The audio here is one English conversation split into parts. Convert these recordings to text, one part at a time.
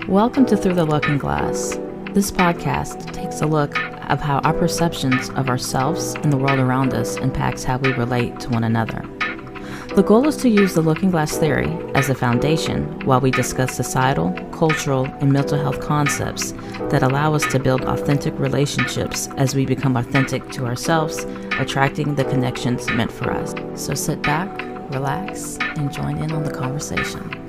Welcome to Through the Looking Glass. This podcast takes a look of how our perceptions of ourselves and the world around us impacts how we relate to one another. The goal is to use the looking glass theory as a foundation while we discuss societal, cultural, and mental health concepts that allow us to build authentic relationships as we become authentic to ourselves, attracting the connections meant for us. So sit back, relax, and join in on the conversation.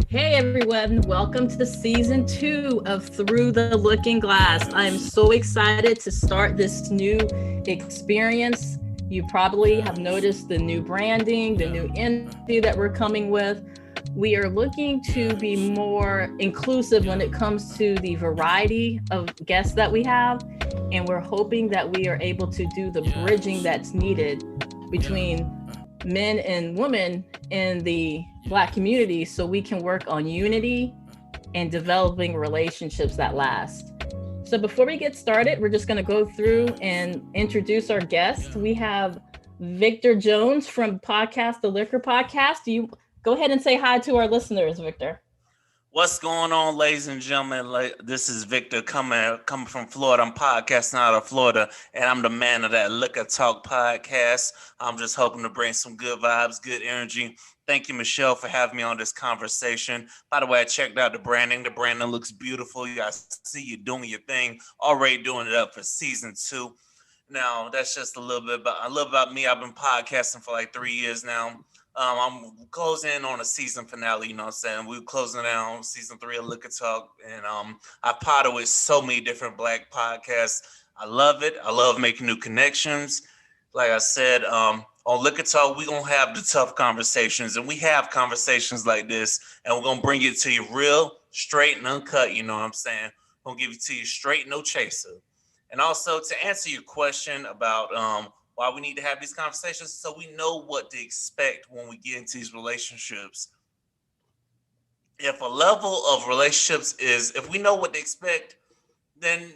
Hey everyone, welcome to the season 2 of Through the Looking Glass. I'm so excited to start this new experience. You probably have noticed the new branding, the new energy that we're coming with. We are looking to be more inclusive when it comes to the variety of guests that we have. And we're hoping that we are able to do the bridging that's needed between men and women in the Black community so we can work on unity and developing relationships that last. So before we get started, we're just going to go through and introduce our guests. We have Victor Jones from The Liquor Podcast. You go ahead and say hi to our listeners, Victor. What's going on, ladies and gentlemen? This is Victor coming from Florida. I'm podcasting out of Florida, and I'm the man of that Liquor Talk podcast. I'm just hoping to bring some good vibes, good energy. Thank you, Michelle, for having me on this conversation. By the way, I checked out the branding. The branding looks beautiful. I see you doing your thing, already doing it up for season 2. Now, that's just a little bit about me. I've been podcasting for like 3 years now. I'm closing in on a season finale, you know what I'm saying? We're closing down season 3 of Liquor Talk, and I've potted with so many different Black podcasts. I love it. I love making new connections. Like I said, on Liquor Talk, we're going to have the tough conversations, and we have conversations like this, and we're going to bring it to you real, straight, and uncut, you know what I'm saying? We're going to give it to you straight, no chaser. And also, to answer your question about why we need to have these conversations, so we know what to expect when we get into these relationships. If a level of relationships is, if we know what to expect, then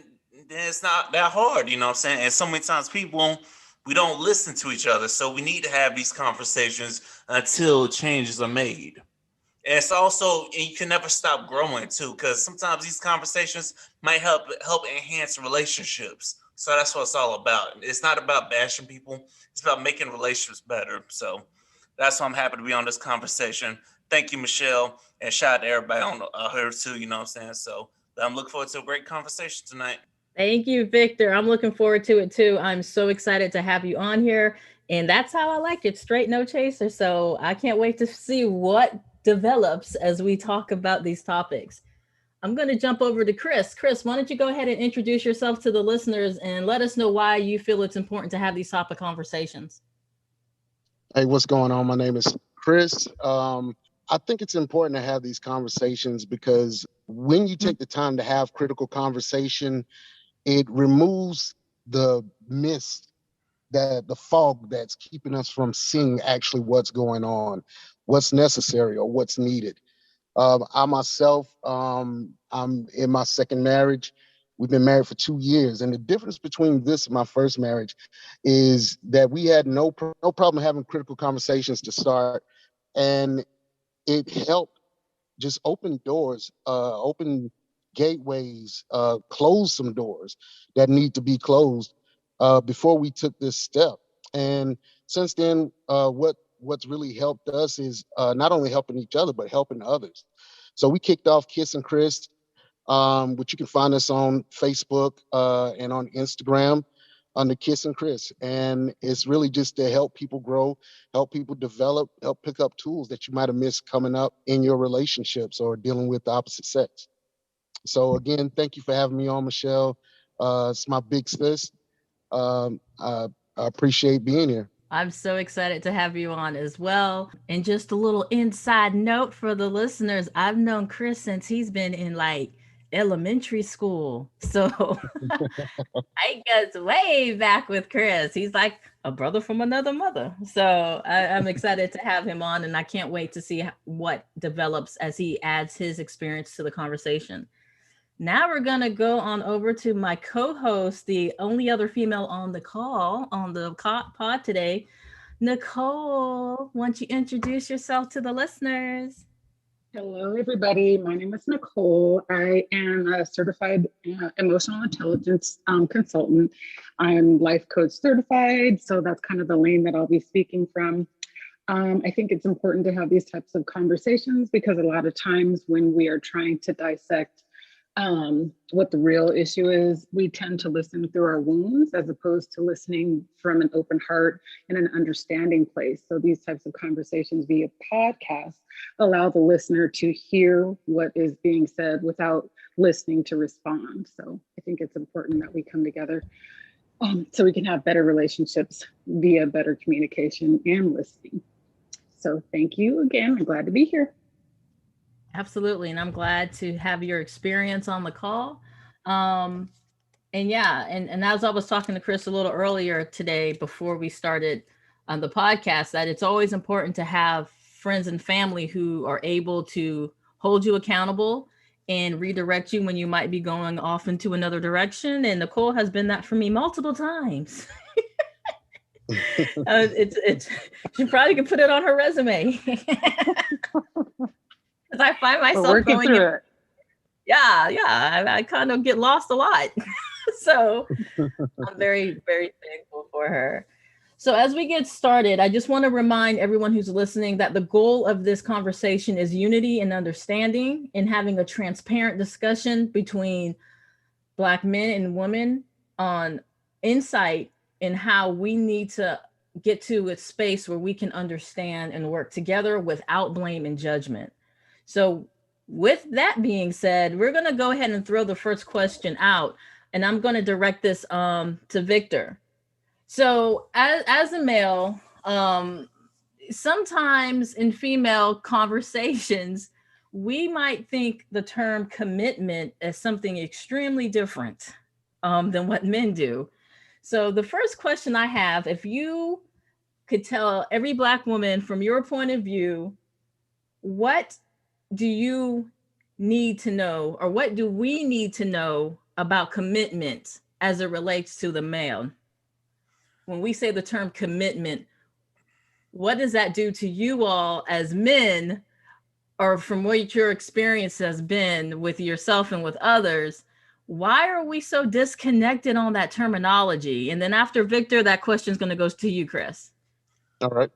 it's not that hard, you know what I'm saying? And so many times we don't listen to each other. So we need to have these conversations until changes are made. And it's also, and you can never stop growing too, because sometimes these conversations might help enhance relationships. So that's what it's all about. It's not about bashing people. It's about making relationships better. So that's why I'm happy to be on this conversation. Thank you, Michelle. And shout out to everybody on her too, you know what I'm saying? So I'm looking forward to a great conversation tonight. Thank you, Victor. I'm looking forward to it too. I'm so excited to have you on here. And that's how I like it, straight, no chaser. So I can't wait to see what develops as we talk about these topics. I'm going to jump over to Chris. Chris, why don't you go ahead and introduce yourself to the listeners and let us know why you feel it's important to have these type of conversations. Hey, what's going on? My name is Chris. I think it's important to have these conversations because when you take the time to have critical conversation, it removes the mist, the fog that's keeping us from seeing actually what's going on, what's necessary or what's needed. I myself, I'm in my second marriage. We've been married for 2 years. And the difference between this and my first marriage is that we had no problem having critical conversations to start. And it helped just open doors, open gateways, close some doors that need to be closed before we took this step. And since then, what's really helped us is not only helping each other, but helping others. So we kicked off Kiss and Chris, which you can find us on Facebook and on Instagram under Kiss and Chris. And it's really just to help people grow, help people develop, help pick up tools that you might have missed coming up in your relationships or dealing with the opposite sex. So again, thank you for having me on, Michelle. It's my big sis. I appreciate being here. I'm so excited to have you on as well. And just a little inside note for the listeners, I've known Chris since he's been in like elementary school. So I goes way back with Chris. He's like a brother from another mother. So I'm excited to have him on, and I can't wait to see what develops as he adds his experience to the conversation. Now we're going to go on over to my co-host, the only other female on the call, on the pod today. Nicole, why don't you introduce yourself to the listeners? Hello, everybody. My name is Nicole. I am a certified emotional intelligence consultant. I'm life coach certified, so that's kind of the lane that I'll be speaking from. I think it's important to have these types of conversations because a lot of times when we are trying to dissect what the real issue is, we tend to listen through our wounds as opposed to listening from an open heart and an understanding place. So these types of conversations via podcast allow the listener to hear what is being said without listening to respond. So I think it's important that we come together so we can have better relationships via better communication and listening. So thank you again. I'm glad to be here. Absolutely. And I'm glad to have your experience on the call. And yeah, and as I was talking to Chris a little earlier today before we started on the podcast, that it's always important to have friends and family who are able to hold you accountable and redirect you when you might be going off into another direction. And Nicole has been that for me multiple times. It's she probably could put it on her resume. Because I find myself going through it. Yeah, I kind of get lost a lot. So I'm very, very thankful for her. So as we get started, I just want to remind everyone who's listening that the goal of this conversation is unity and understanding and having a transparent discussion between Black men and women on insight in how we need to get to a space where we can understand and work together without blame and judgment. So with that being said, we're going to go ahead and throw the first question out, and I'm going to direct this to Victor. So as a male, sometimes in female conversations, we might think the term commitment as something extremely different than what men do. So the first question I have, if you could tell every Black woman from your point of view, what do you need to know, or what do we need to know about commitment as it relates to the male? When we say the term commitment, what does that do to you all as men, or from what your experience has been with yourself and with others? Why are we so disconnected on that terminology? And then after Victor, that question is going to go to you, Chris. All right.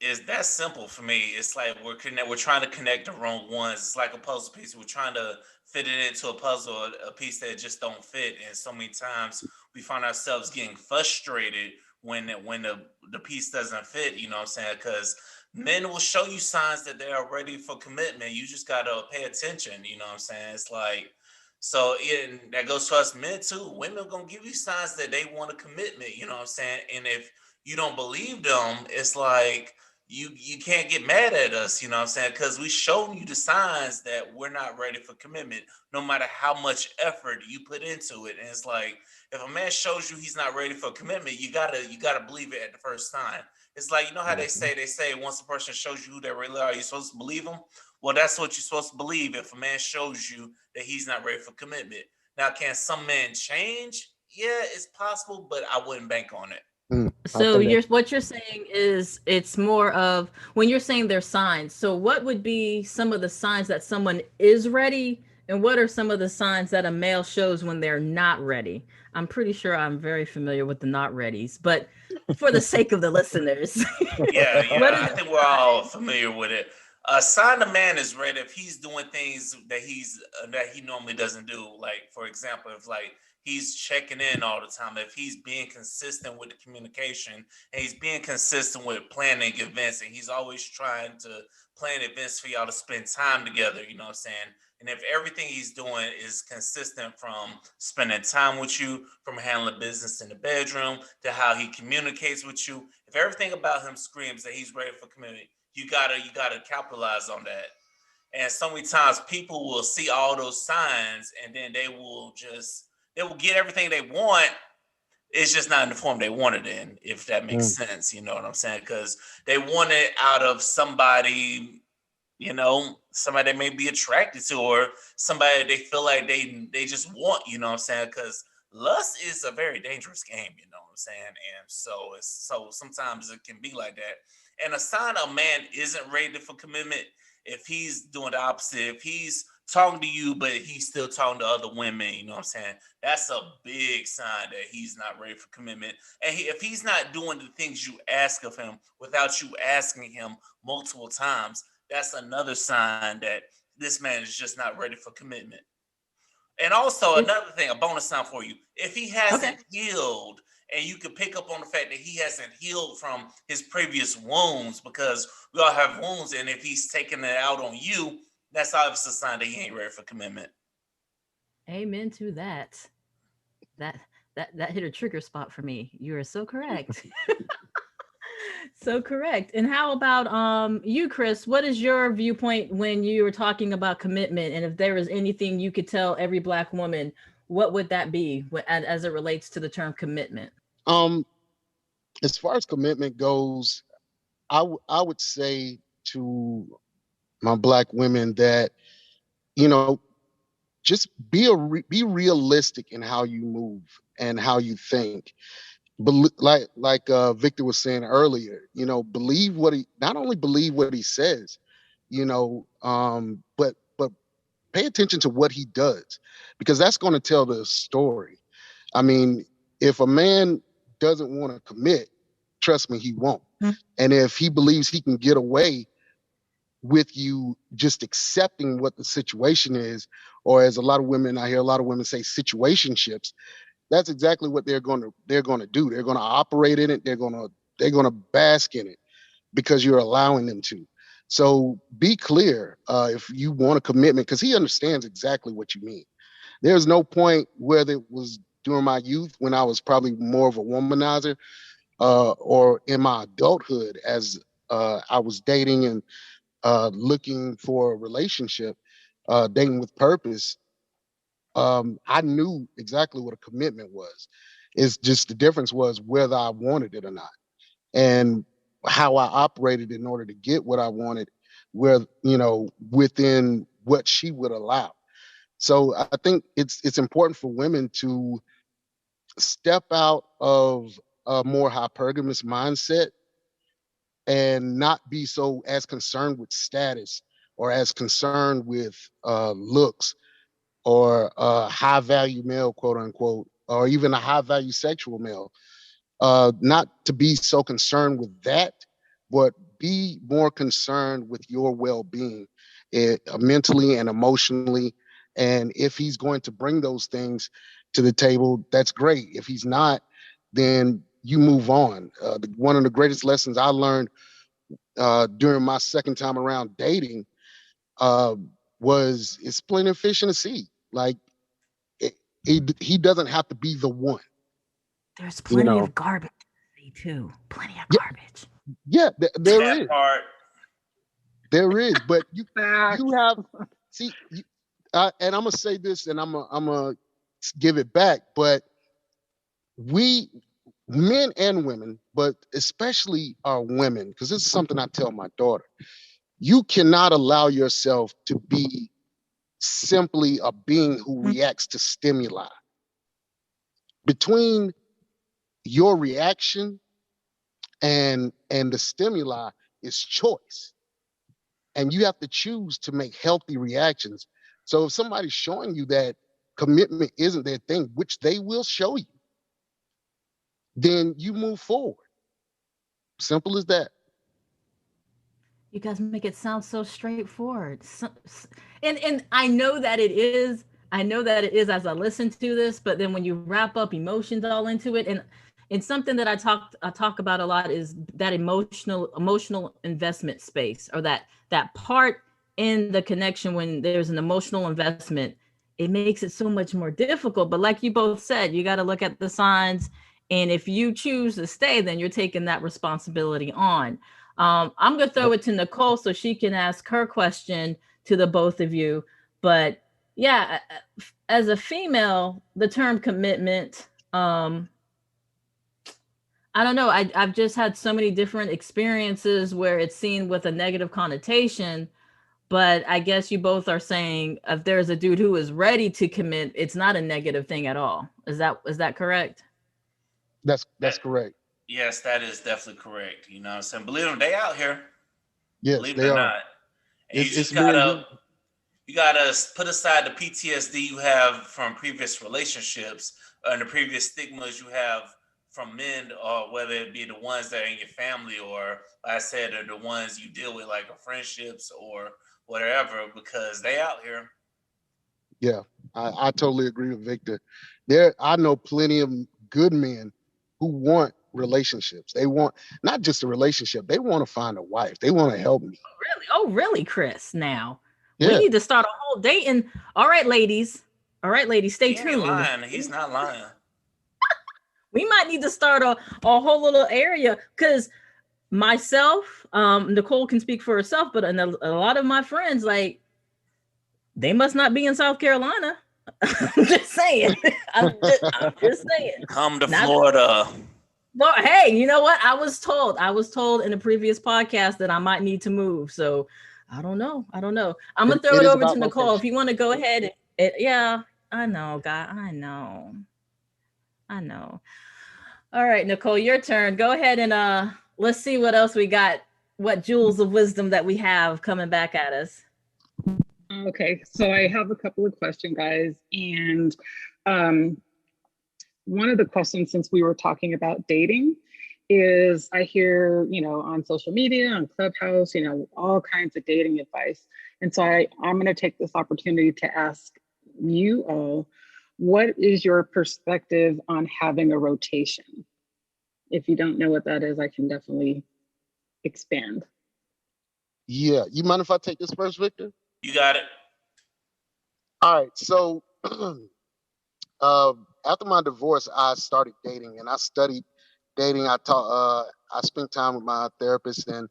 Is that simple for me? It's like we're trying to connect the wrong ones. It's like a puzzle piece. We're trying to fit it into a puzzle, a piece that just don't fit. And so many times we find ourselves getting frustrated when the piece doesn't fit. You know what I'm saying? Because men will show you signs that they are ready for commitment. You just gotta pay attention. You know what I'm saying? It's like, so that goes to us men too. Women are gonna give you signs that they want a commitment. You know what I'm saying? And if you don't believe them, it's like you can't get mad at us, you know what I'm saying? Because we showing you the signs that we're not ready for commitment, no matter how much effort you put into it. And it's like, if a man shows you he's not ready for commitment, you gotta believe it at the first time. It's like, you know how they say once a person shows you who they really are, you're supposed to believe them. Well, that's what you're supposed to believe if a man shows you that he's not ready for commitment. Now, can some men change? Yeah, it's possible, but I wouldn't bank on it. So what you're saying is it's more of when you're saying there's signs. So what would be some of the signs that someone is ready, and what are some of the signs that a male shows when they're not ready? I'm pretty sure I'm very familiar with the not readies, but for the sake of the listeners. Yeah, I think we're all familiar with it. A sign a man is ready if he's doing things that he normally doesn't do. Like, for example, if like he's checking in all the time, if he's being consistent with the communication, and he's being consistent with planning events, and he's always trying to plan events for y'all to spend time together, you know what I'm saying? And if everything he's doing is consistent from spending time with you, from handling business in the bedroom to how he communicates with you, if everything about him screams that he's ready for commitment, you gotta capitalize on that. And so many times people will see all those signs and then they will get everything they want. It's just not in the form they want it in, if that makes sense. You know what I'm saying? Because they want it out of somebody, somebody they may be attracted to, or somebody they feel like they just want, you know what I'm saying? Because lust is a very dangerous game, you know what I'm saying? And so sometimes it can be like that. And a sign a man isn't ready for commitment if he's doing the opposite, if he's talking to you, but he's still talking to other women, you know what I'm saying? That's a big sign that he's not ready for commitment. And if he's not doing the things you ask of him without you asking him multiple times, that's another sign that this man is just not ready for commitment. And also another thing, a bonus sign for you, if he hasn't healed, and you can pick up on the fact that he hasn't healed from his previous wounds, because we all have wounds, and if he's taking it out on you, that's obviously a sign that he ain't ready for commitment. Amen to that. That hit a trigger spot for me. You are so correct. So correct. And how about you, Chris? What is your viewpoint when you were talking about commitment? And if there was anything you could tell every Black woman, what would that be as it relates to the term commitment? As far as commitment goes, I would say to my Black women that, just be realistic in how you move and how you think. Like Victor was saying earlier, believe not only believe what he says, but pay attention to what he does, because that's going to tell the story. I mean, if a man doesn't want to commit, trust me, he won't. And if he believes he can get away with you just accepting what the situation is, or as I hear a lot of women say, situationships, that's exactly what they're going to do. They're going to operate in it. They're going to bask in it because you're allowing them to. So be clear if you want a commitment, because he understands exactly what you mean. There's no point, whether it was during my youth when I was probably more of a womanizer, or in my adulthood as I was dating and looking for a relationship, dating with purpose. I knew exactly what a commitment was. It's just the difference was whether I wanted it or not, and how I operated in order to get what I wanted, within what she would allow. So I think it's important for women to step out of a more hypergamous mindset and not be so as concerned with status, or as concerned with looks, or a high value male, quote unquote, or even a high value sexual male. Not to be so concerned with that, but be more concerned with your well-being, mentally and emotionally. And if he's going to bring those things to the table, that's great. If he's not, then you move on. One of the greatest lessons I learned during my second time around dating was it's plenty of fish in the sea. Like, he doesn't have to be the one. There's plenty of garbage too. Plenty of garbage. Yeah, there is. Part. There is, but you have and I'm gonna say this, and I'm gonna give it back. But we, men and women, but especially our women, because this is something I tell my daughter. You cannot allow yourself to be simply a being who reacts to stimuli. Between your reaction and the stimuli is choice, and you have to choose to make healthy reactions. So if somebody's showing you that commitment isn't their thing, which they will show you, then you move forward. Simple as that. You guys make it sound so straightforward. And I know that it is. I know that it is as I listen to this, but then when you wrap up emotions all into it, and something that I talk about a lot is that emotional investment space, or that part in the connection when there's an emotional investment. It makes it so much more difficult. But like you both said, you got to look at the signs, and if you choose to stay, then you're taking that responsibility on. I'm going to throw it to Nicole so she can ask her question to the both of you. But yeah, as a female, the term commitment, I don't know. I've just had so many different experiences where it's seen with a negative connotation. But I guess you both are saying if there's a dude who is ready to commit, it's not a negative thing at all. Is that correct? That's correct. Yes, that is definitely correct. You know what I'm saying? Believe them, they out here. Yes, Believe it they or are. not. And It's very you gotta put aside the PTSD you have from previous relationships and the previous stigmas you have from men, or whether it be the ones that are in your family, or like I said, or the ones you deal with, like friendships or whatever, because they out here. Yeah, I totally agree with Victor. I know plenty of good men who want relationships. They want not just a relationship, they want to find a wife. They want to help me. Really? Oh, really, Chris? Now we Yeah. need to start a whole dating. All right, ladies. All right, ladies, stay He ain't tuned. lying. He's not lying. We might need to start a whole little area because myself, Nicole can speak for herself, but a lot of my friends, like, they must not be in South Carolina. I'm just saying. I'm just saying. Come to Florida. Well, hey, you know what? I was told in a previous podcast that I might need to move. So I don't know. I'm gonna throw it over to Nicole. Location. If you want to go ahead. Yeah, I know, guy. I know. All right, Nicole, your turn. Go ahead and let's see what else we got. What jewels of wisdom that we have coming back at us. Okay, so I have a couple of questions, guys. And one of the questions, since we were talking about dating, is I hear, on social media, on Clubhouse, all kinds of dating advice. And so I'm going to take this opportunity to ask you all, what is your perspective on having a rotation? If you don't know what that is, I can definitely expand. Yeah, you mind if I take this first, Victor? You got it. All right, so after my divorce, I started dating, and I studied dating. I spent time with my therapist, and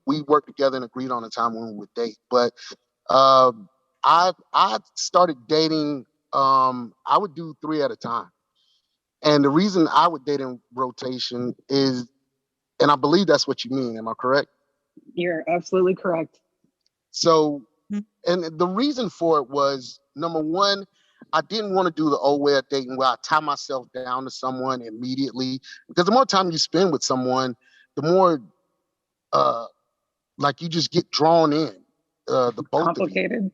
we worked together and agreed on a time when we would date. But I started dating. I would do 3 at a time, and the reason I would date in rotation is, and I believe that's what you mean. Am I correct? You're absolutely correct. So, and the reason for it was, number one, I didn't want to do the old way of dating where I tie myself down to someone immediately, because the more time you spend with someone, the more like you just get drawn in. The both complicated. Of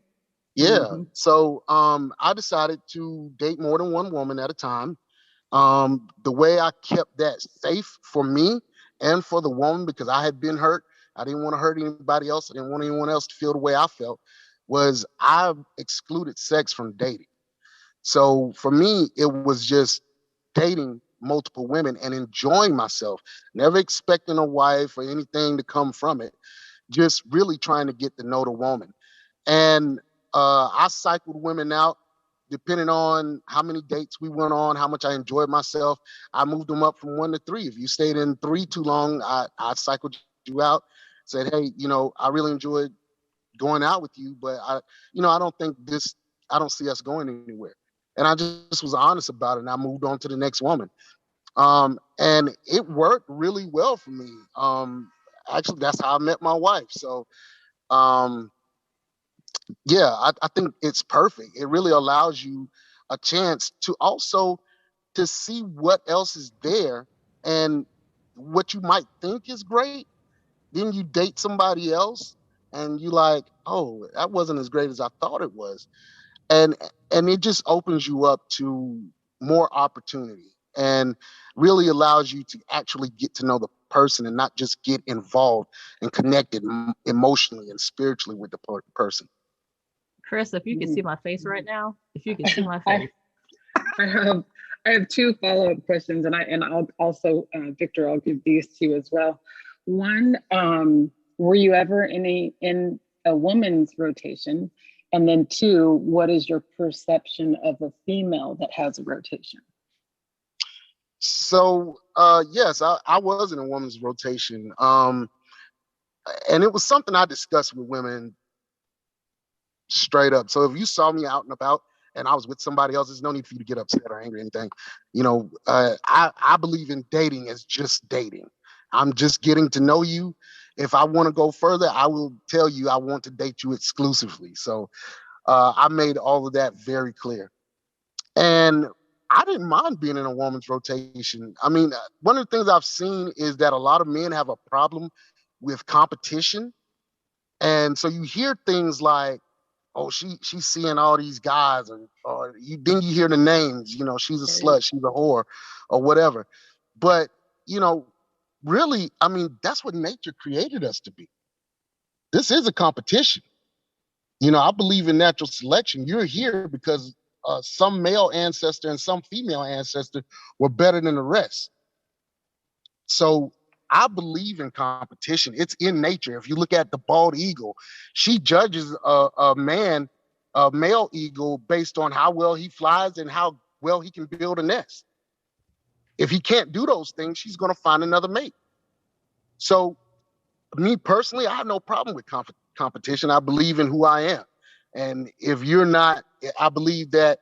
you. Yeah. Mm-hmm. So I decided to date more than one woman at a time. The way I kept that safe for me and for the woman, because I had been hurt, I didn't want to hurt anybody else, I didn't want anyone else to feel the way I felt, was I excluded sex from dating. So for me, it was just dating multiple women and enjoying myself, never expecting a wife or anything to come from it, just really trying to get to know the woman. And I cycled women out depending on how many dates we went on, how much I enjoyed myself. I moved them up from 1 to 3. If you stayed in 3 too long, I cycled you out, said, hey, I really enjoyed going out with you, but I don't see us going anywhere. And I just was honest about it, and I moved on to the next woman. And it worked really well for me. Actually, that's how I met my wife. So, yeah, I think it's perfect. It really allows you a chance to also to see what else is there, and what you might think is great. Then you date somebody else and you like, oh, that wasn't as great as I thought it was. And it just opens you up to more opportunity and really allows you to actually get to know the person and not just get involved and connected emotionally and spiritually with the person. Chris, if you can see my face right now, if you can see my face. I have 2 follow-up questions, and I'll also, Victor, I'll give these to you as well. One, were you ever in a woman's rotation? And then 2, what is your perception of a female that has a rotation? So, yes, I was in a woman's rotation. And it was something I discussed with women straight up. So if you saw me out and about and I was with somebody else, there's no need for you to get upset or angry or anything. I believe in dating as just dating. I'm just getting to know you. If I want to go further, I will tell you I want to date you exclusively. So I made all of that very clear. And I didn't mind being in a woman's rotation. I mean, one of the things I've seen is that a lot of men have a problem with competition. And so you hear things like, oh, she's seeing all these guys, or then you hear the names, she's a slut, she's a whore, or whatever. But, really, I mean, that's what nature created us to be. This is a competition. I believe in natural selection. You're here because some male ancestor and some female ancestor were better than the rest. So I believe in competition. It's in nature. If you look at the bald eagle, she judges a male eagle, based on how well he flies and how well he can build a nest. If he can't do those things, she's going to find another mate. So me personally, I have no problem with competition. I believe in who I am. And if you're not, I believe that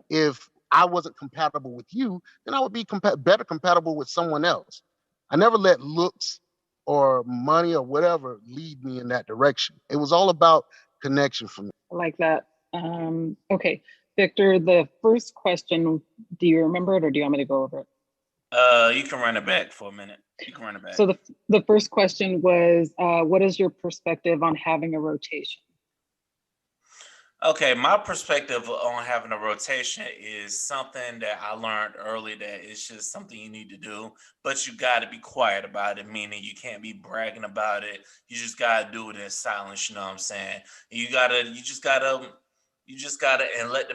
if I wasn't compatible with you, then I would be better compatible with someone else. I never let looks or money or whatever lead me in that direction. It was all about connection for me. I like that. Okay, Victor, the first question, do you remember it or do you want me to go over it? You can run it back for a minute. You can run it back. So the first question was, what is your perspective on having a rotation? Okay, my perspective on having a rotation is something that I learned early, that it's just something you need to do, but you got to be quiet about it, meaning you can't be bragging about it. You just got to do it in silence, you know what I'm saying? You just gotta and let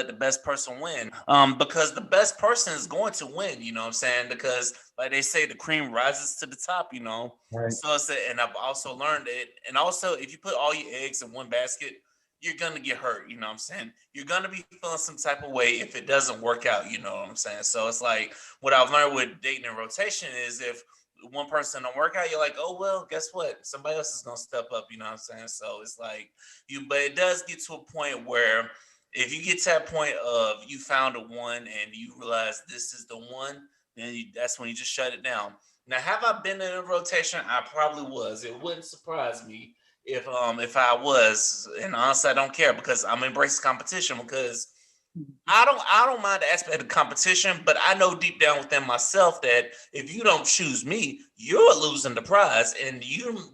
the best person win. Because the best person is going to win, you know what I'm saying? Because like they say, the cream rises to the top, Right. So and I've also learned it. And also, if you put all your eggs in one basket, you're gonna get hurt, you know what I'm saying? You're gonna be feeling some type of way if it doesn't work out, you know what I'm saying? So it's like what I've learned with dating and rotation is if one person don't work out, you're like, oh well, guess what? Somebody else is gonna step up, you know what I'm saying? So it's like but it does get to a point where if you get to that point of you found a one and you realize this is the one, then that's when you just shut it down. Now, have I been in a rotation? I probably was. It wouldn't surprise me if I was, and honestly, I don't care because I'm embracing competition because I don't mind the aspect of competition, but I know deep down within myself that if you don't choose me, you're losing the prize. And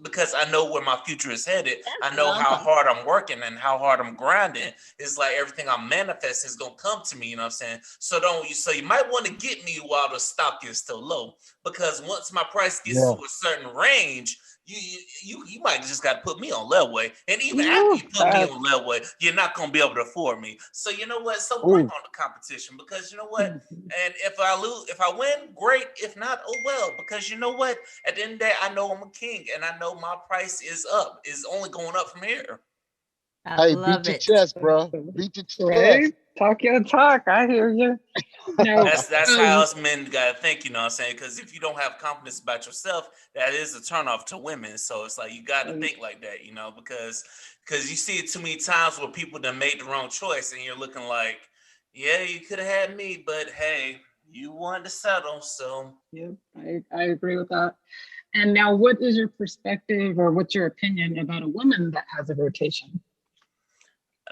because I know where my future is headed, I know how hard I'm working and how hard I'm grinding. It's like everything I manifest is gonna come to me, you know what I'm saying? So you might want to get me while the stock is still low. Because once my price gets to a certain range, you might just got to put me on layaway, and even after you put me on layaway, you're not gonna be able to afford me. So you know what? So bring on the competition, because you know what? And if I win, great. If not, oh well. Because you know what? At the end of the day, I know I'm a king, and I know my price is up. Is only going up from here. Hey, beat your chest, bro. Beat your chest. Right? Talk your talk. I hear you. No, that's how us men gotta think, you know what I'm saying? Because if you don't have confidence about yourself, that is a turnoff to women. So it's like you gotta think like that, because you see it too many times where people done made the wrong choice and you're looking like, yeah, you could have had me, but hey, you wanted to settle, so. Yeah, I agree with that. And now, what is your perspective or what's your opinion about a woman that has a rotation?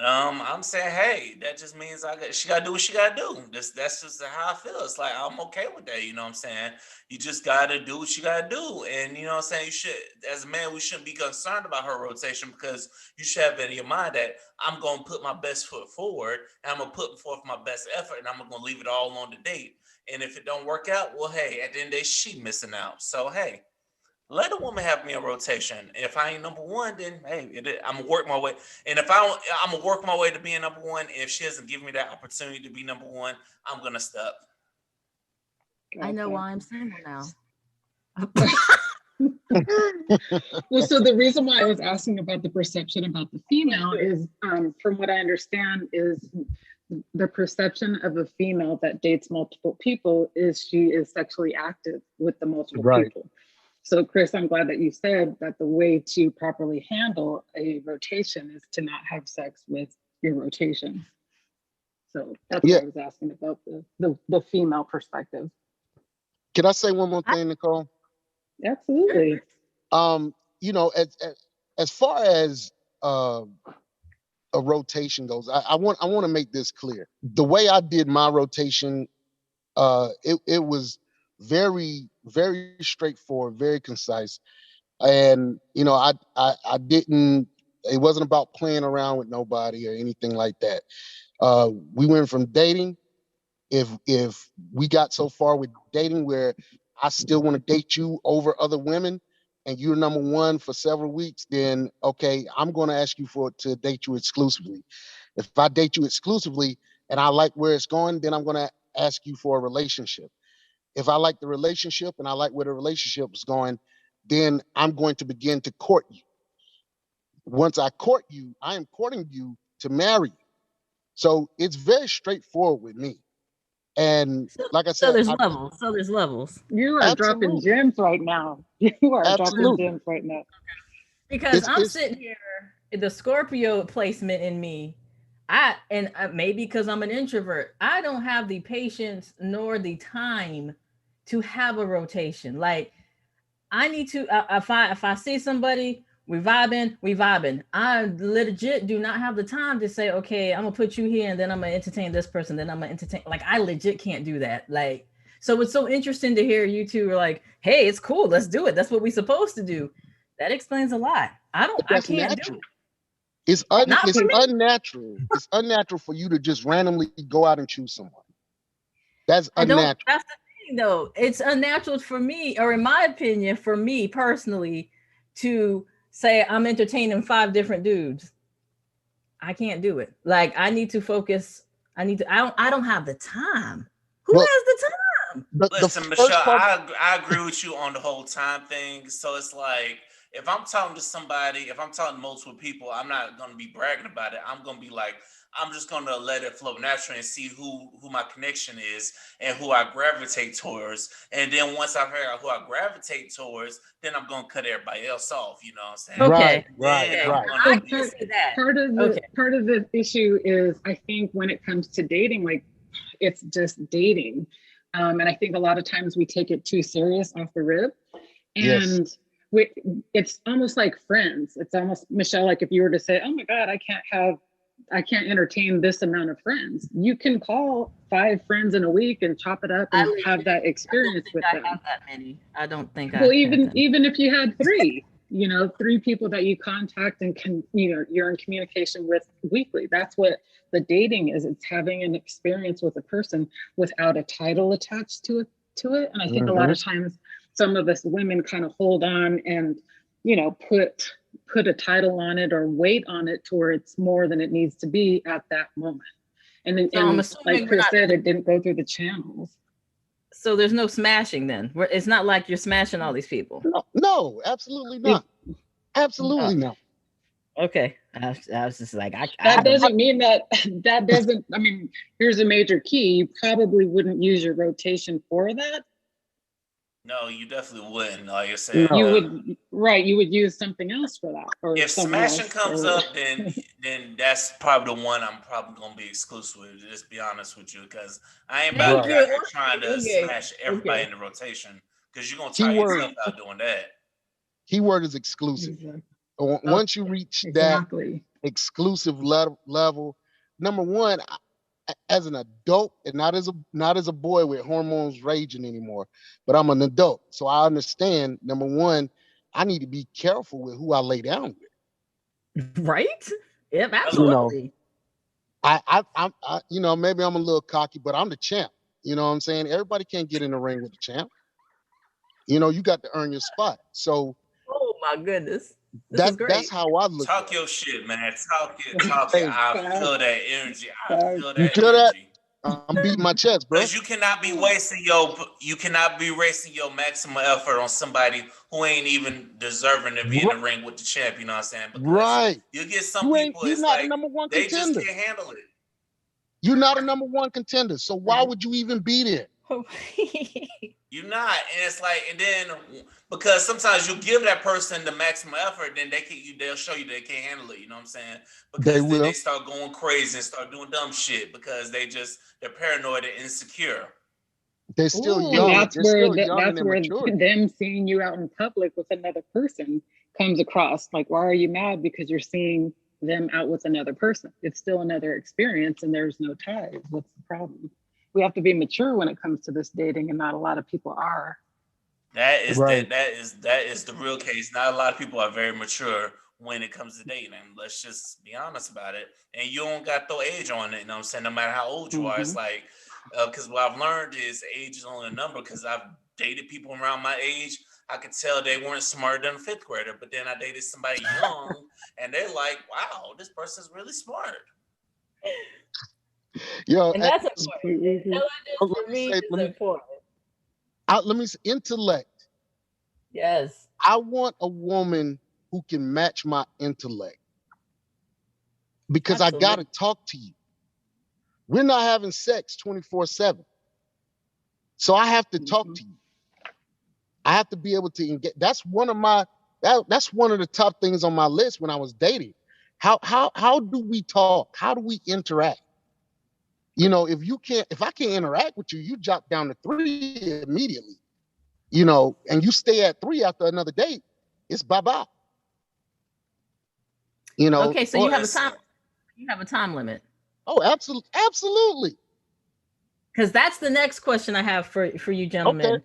I'm saying, hey, that just means she gotta do what she gotta do. That's just how I feel. It's like I'm okay with that, you know what I'm saying? You just gotta do what you gotta do. And you know what I'm saying? You should, as a man, we shouldn't be concerned about her rotation, because you should have it in your mind that I'm gonna put my best foot forward and I'm gonna put forth my best effort and I'm gonna leave it all on the date. And if it don't work out, well, hey, at the end of the day, she missing out. So hey, let a woman have me a rotation. If I ain't number one, then hey, I'm gonna work my way. And if I'm gonna work my way to being number one. If she doesn't give me that opportunity to be number one, I'm gonna stop. I know why I'm single now. Well, so the reason why I was asking about the perception about the female is, from what I understand, is the perception of a female that dates multiple people is she is sexually active with the multiple people. So Chris, I'm glad that you said that the way to properly handle a rotation is to not have sex with your rotation. So that's what I was asking about the female perspective. Can I say one more thing, Nicole? Absolutely. As far as a rotation goes, I want to make this clear. The way I did my rotation, it was very, very straightforward, very concise. And I didn't. It wasn't about playing around with nobody or anything like that. We went from dating. If we got so far with dating where I still want to date you over other women, and you're number one for several weeks, then okay, I'm going to ask you to date you exclusively. If I date you exclusively and I like where it's going, then I'm going to ask you for a relationship. If I like the relationship and I like where the relationship is going, then I'm going to begin to court you. Once I court you, I am courting you to marry you. So it's very straightforward with me. And like I So said, there's levels. So there's levels. You are dropping absolutely, gems right now. You are dropping absolutely. gems right now. Because I'm It's sitting here, the Scorpio placement in me, maybe because I'm an introvert, I don't have the patience nor the time to have a rotation. Like I need to, if I see somebody, we vibing. I legit do not have the time to say, okay, I'm gonna put you here, and then I'm gonna entertain this person, then I'm gonna entertain. Like I legit can't do that. Like, so it's so interesting to hear you two are like, hey, it's cool, let's do it. That's what we're supposed to do. That explains a lot. I that's can't do natural. it. Not It's for me. unnatural. It's unnatural for you to just randomly go out and choose someone. That's I don't. unnatural. That's the thing, though. It's unnatural for me, or in my opinion, for me personally, to say I'm entertaining 5 different dudes. I can't do it. Like I need to focus. I need to. I don't have the time. Who Well, has the time? the Listen, Michelle, first part. I agree with you on the whole time thing. So it's like if I'm talking to somebody, if I'm talking to multiple people, I'm not gonna be bragging about it. I'm gonna be like, I'm just gonna let it flow naturally and see who my connection is and who I gravitate towards. And then once I figure out who I gravitate towards, then I'm gonna cut everybody else off. You know what I'm saying? Okay. Right. Then Okay. I'm I gonna can see that. Part part of the issue is, I think when it comes to dating, like it's just dating. And I think a lot of times we take it too serious off the rip. Yes. And it's almost like friends. It's almost, Michelle, like if you were to say, oh my God, I can't entertain this amount of friends. You can call 5 friends in a week and chop it up and have that experience with them. I have that many. I don't think I Well, have even if you had 3, 3 people that you contact and you're in communication with weekly. That's what the dating is. It's having an experience with a person without a title attached to it. And I think a lot of times some of us women kind of hold on and, put a title on it or weight on it to where it's more than it needs to be at that moment. And then, So I'm and assuming like Chris said, it didn't go through the channels. So there's no smashing then. It's not like you're smashing all these people. No, absolutely not. Absolutely not. Okay. I was just like, That doesn't mean that doesn't, I mean, here's a major key. You probably wouldn't use your rotation for that. No, you definitely wouldn't. Like I said, No. You would use something else for that. Or if smashing comes up, then that's probably the one I'm probably gonna be exclusive with. Just be honest with you, because I ain't about to be trying to smash everybody in the rotation. Because you're gonna tire yourself out doing that. Keyword is exclusive. Exactly. Once you reach that exclusive level, number one, as an adult and not as a boy with hormones raging anymore, but I'm an adult, so I understand. Number one, I need to be careful with who I lay down with. Right? Yep, absolutely. I maybe I'm a little cocky, but I'm the champ. You know what I'm saying? Everybody can't get in the ring with the champ. You got to earn your spot. So, oh my goodness. This is great. That's how I look. Talk your shit, man. Talk it. I feel that energy. You feel that? I'm beating my chest, bro. Because you cannot be wasting your maximum effort on somebody who ain't even deserving to be in the ring with the champ. You know what I'm saying? Because you get some people, it's like they just can't handle it. You're not a number 1 contender, so why would you even be there? You're not, and it's like, and then because sometimes you give that person the maximum effort, then they'll show you they can't handle it. You know what I'm saying? Because then they start going crazy and start doing dumb shit because they're paranoid and insecure. They're still young. And that's where them seeing you out in public with another person comes across. Like, why are you mad? Because you're seeing them out with another person. It's still another experience, and there's no ties. What's the problem? We have to be mature when it comes to this dating, and not a lot of people are. Right. That is the real case. Not a lot of people are very mature when it comes to dating. Let's just be honest about it. And you don't got no age on it. You know what I'm saying? No matter how old you are, it's Mhm. like because what I've learned is age is only a number. Because I've dated people around my age. I could tell they weren't smarter than a fifth grader. But then I dated somebody young, and they're like, "Wow, this person's really smart." Yo, And that's so important. Mhm. Intelligence let for me me say, is important. let me say, intellect. Yes. I want a woman who can match my intellect because I got Absolutely. to talk to you. We're not having sex 24/7. So I have to talk Mhm. to you. I have to be able to engage. That's one of my that's one of the top things on my list when I was dating. How do we talk? How do we interact? If I can't interact with you, you drop down to 3 immediately. And you stay at 3 after another date, it's bye-bye. Okay, so Or Listen, you have a time limit. oh, absolutely, absolutely. Because that's the next question I have for you Okay. gentlemen.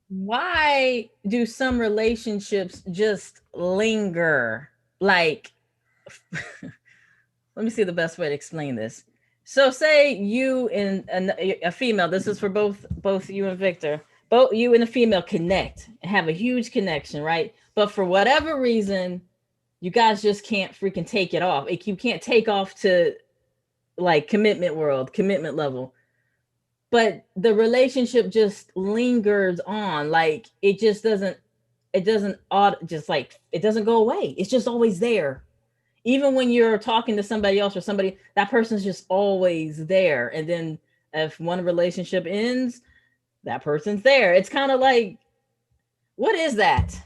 Why do some relationships just linger? Like, let me see the best way to explain this. So, say you and a female. This is for both you and Victor. Both you and a female connect, have a huge connection, right? But for whatever reason, you guys just can't freaking take it off. You can't take off to like commitment level. But the relationship just lingers on. Like it doesn't go away. It's just always there. Even when you're talking to somebody else or somebody, that person's just always there. And then if one relationship ends, that person's there. It's kind of like, what is that?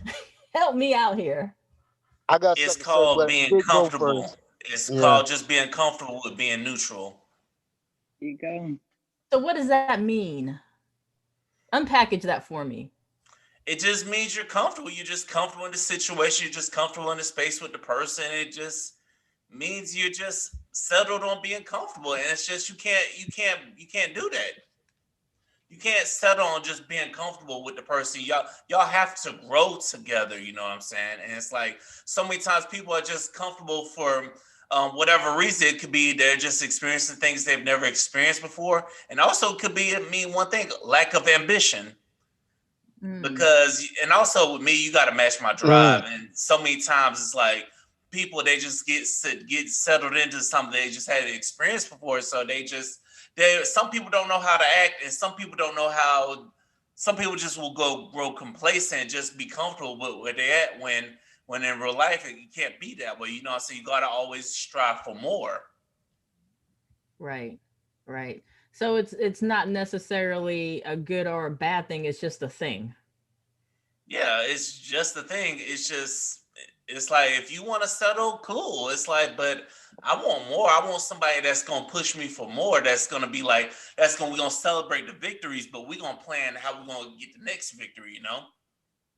Help me out here. I got it's something to say, called but being Vic, go comfortable. first. It's Yeah. called just being comfortable with being neutral. There you go. So what does that mean? Unpackage that for me. It just means you're comfortable. You're just comfortable in the situation. You're just comfortable in the space with the person. It just means you're just settled on being comfortable. And it's just you can't do that. You can't settle on just being comfortable with the person. Y'all have to grow together. You know what I'm saying? And it's like so many times people are just comfortable for whatever reason. It could be they're just experiencing things they've never experienced before, and also it could be mean one thing: lack of ambition. Mm, Because and also with me, you got to match my Mm. drive. And so many times it's like people they just get settled into something they just had experience before, so they some people don't know how to act, and some people don't know how. Some people just will go grow complacent, just be comfortable with where they're at when in real life you can't be that way. So you got to always strive for more. right. Right. So it's not necessarily a good or a bad thing. It's just a thing. Yeah, it's just the thing. It's like if you want to settle, cool. It's like, but I want more. I want somebody that's gonna push me for more. That's gonna be like we're gonna celebrate the victories, but we're gonna plan how we're gonna get the next victory.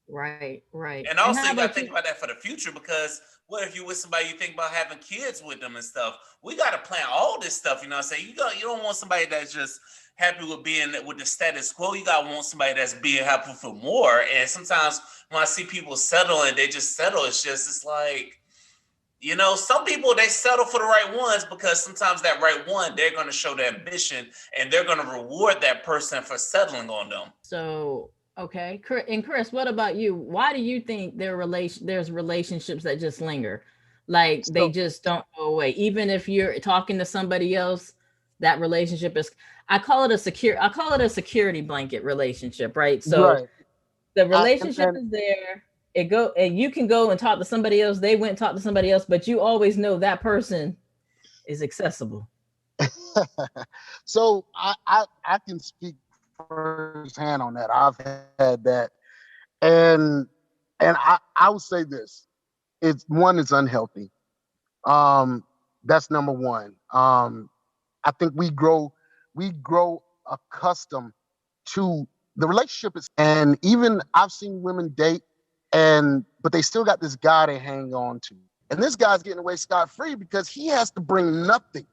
Right. Right. And And also how you gotta about think you? about that for the future because what if you with somebody you think about having kids with them and stuff? We gotta plan all this stuff, you know what I'm saying? You don't want somebody that's just happy with being with the status quo. You gotta want somebody that's being happy for more. And sometimes when I see people settle and they just settle, it's like, some people they settle for the right ones because sometimes that right one, they're gonna show the ambition and they're gonna reward that person for settling on them. So okay, and Chris, what about you? Why do you think there's relationships that just linger, like they So just don't go away, even if you're talking to somebody else? That relationship is, I call it a security blanket relationship, right? So right. the I and, relationship and is there. It go and you can go and talk to somebody else. They went and talked to somebody else, but you always know that person is accessible. so I can speak firsthand on that. I've had that, and I would say this: it's unhealthy. Um, that's number one. I think we grow accustomed to the relationship is, and even I've seen women date, but they still got this guy they hang on to, and this guy's getting away scot free because he has to bring nothing.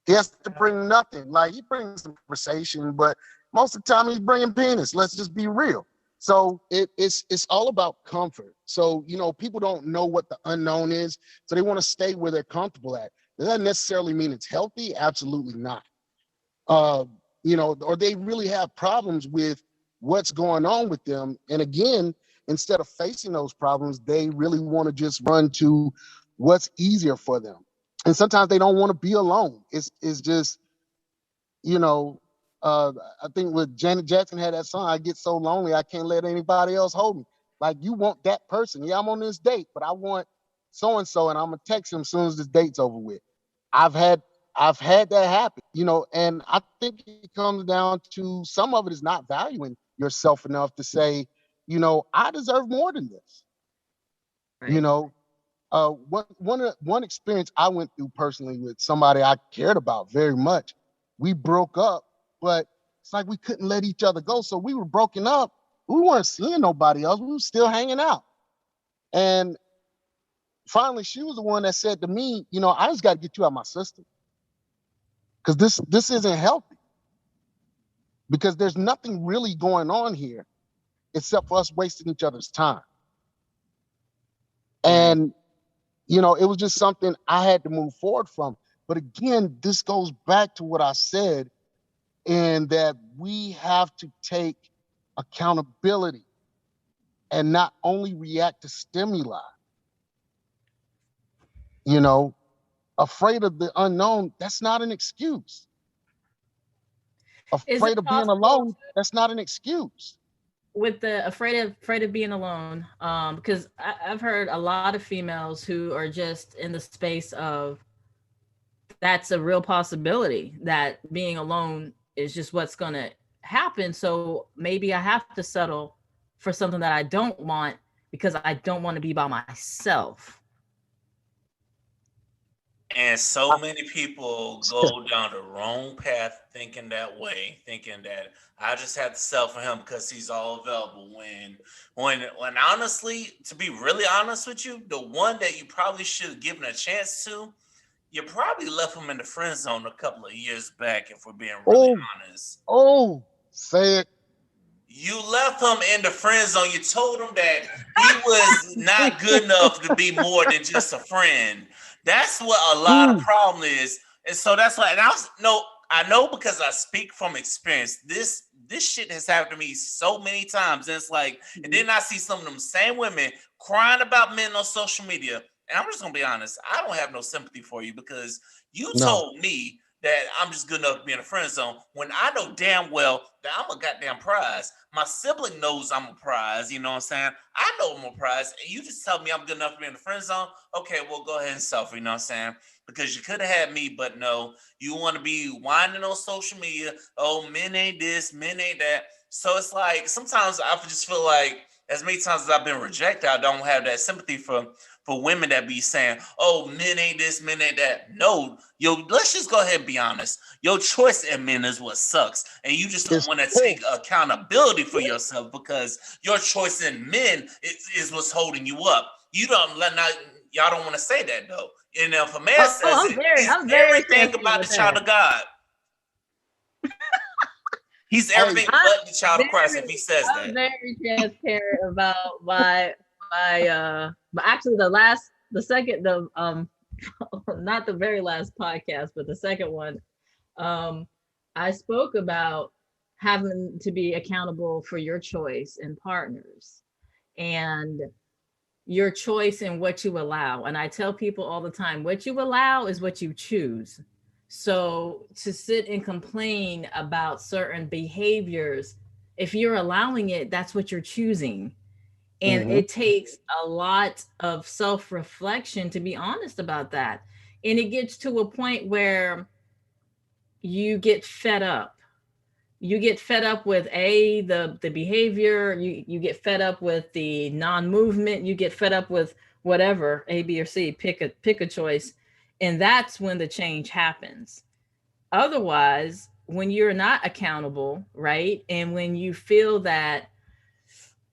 He has to bring nothing. Like he brings some conversation, but Most of the time he's bringing penis. Let's just be real. So it's all about comfort. So, people don't know what the unknown is. So they want to stay where they're comfortable at. Does that necessarily mean it's healthy? Absolutely not. Or they really have problems with what's going on with them. And again, instead of facing those problems, they really want to just run to what's easier for them. And sometimes they don't want to be alone. It's just, I think with Janet Jackson had that song, I get so lonely, I can't let anybody else hold me. Like, you want that person. Yeah, I'm on this date, but I want so-and-so, and I'm going to text him as soon as this date's over with. I've had that happen, and I think it comes down to some of it is not valuing yourself enough to say, I deserve more than this. Right. One experience I went through personally with somebody I cared about very much, we broke up, but it's like we couldn't let each other go. So we were broken up. We weren't seeing nobody else. We were still hanging out. And finally, she was the one that said to me, I just got to get you out of my system. Because this isn't healthy. Because there's nothing really going on here except for us wasting each other's time. And, it was just something I had to move forward from. But again, this goes back to what I said, in that we have to take accountability and not only react to stimuli. Afraid of the unknown, that's not an excuse. Afraid of being alone, that's not an excuse. With the afraid of being alone, because I've heard a lot of females who are just in the space of, that's a real possibility that being alone is just what's going to happen. So maybe I have to settle for something that I don't want because I don't want to be by myself. And so many people go down the wrong path thinking that way, thinking that I just have to settle for him because he's all available. When honestly, to be really honest with you, the one that you probably should have given a chance to, you probably left him in the friend zone a couple of years back, if we're being really honest. Say it. You left him in the friend zone. You told him that he was not good enough to be more than just a friend. That's what a lot of problem is. And so that's why, and I know because I speak from experience. This shit has happened to me so many times. And it's like, and then I see some of them same women crying about men on social media. And I'm just gonna be honest, I don't have no sympathy for you because you told me that I'm just good enough to be in a friend zone when I know damn well that I'm a goddamn prize. My sibling knows I'm a prize, you know what I'm saying? I know I'm a prize, and you just tell me I'm good enough to be in the friend zone. Okay, well, go ahead and suffer, you know what I'm saying? Because you could have had me, but no, you want to be whining on social media. Oh, men ain't this, men ain't that. So it's like, sometimes I just feel like, as many times as I've been rejected, I don't have that sympathy for women that be saying, oh, men ain't this, men ain't that. No, let's just go ahead and be honest. Your choice in men is what sucks. And you just don't want to take accountability for yourself because your choice in men is what's holding you up. Y'all don't want to say that though. And if a man says he's everything about the child of God. He's everything but the child of Christ if he says that. I'm very transparent about my but actually not the very last podcast, but the second one, I spoke about having to be accountable for your choice in partners and your choice in what you allow. And I tell people all the time, what you allow is what you choose. So to sit and complain about certain behaviors, if you're allowing it, that's what you're choosing. And it takes a lot of self-reflection to be honest about that. And it gets to a point where you get fed up. You get fed up with the behavior, you get fed up with the non-movement, you get fed up with whatever, A, B, or C, pick a choice. And that's when the change happens. Otherwise, when you're not accountable, right? And when you feel that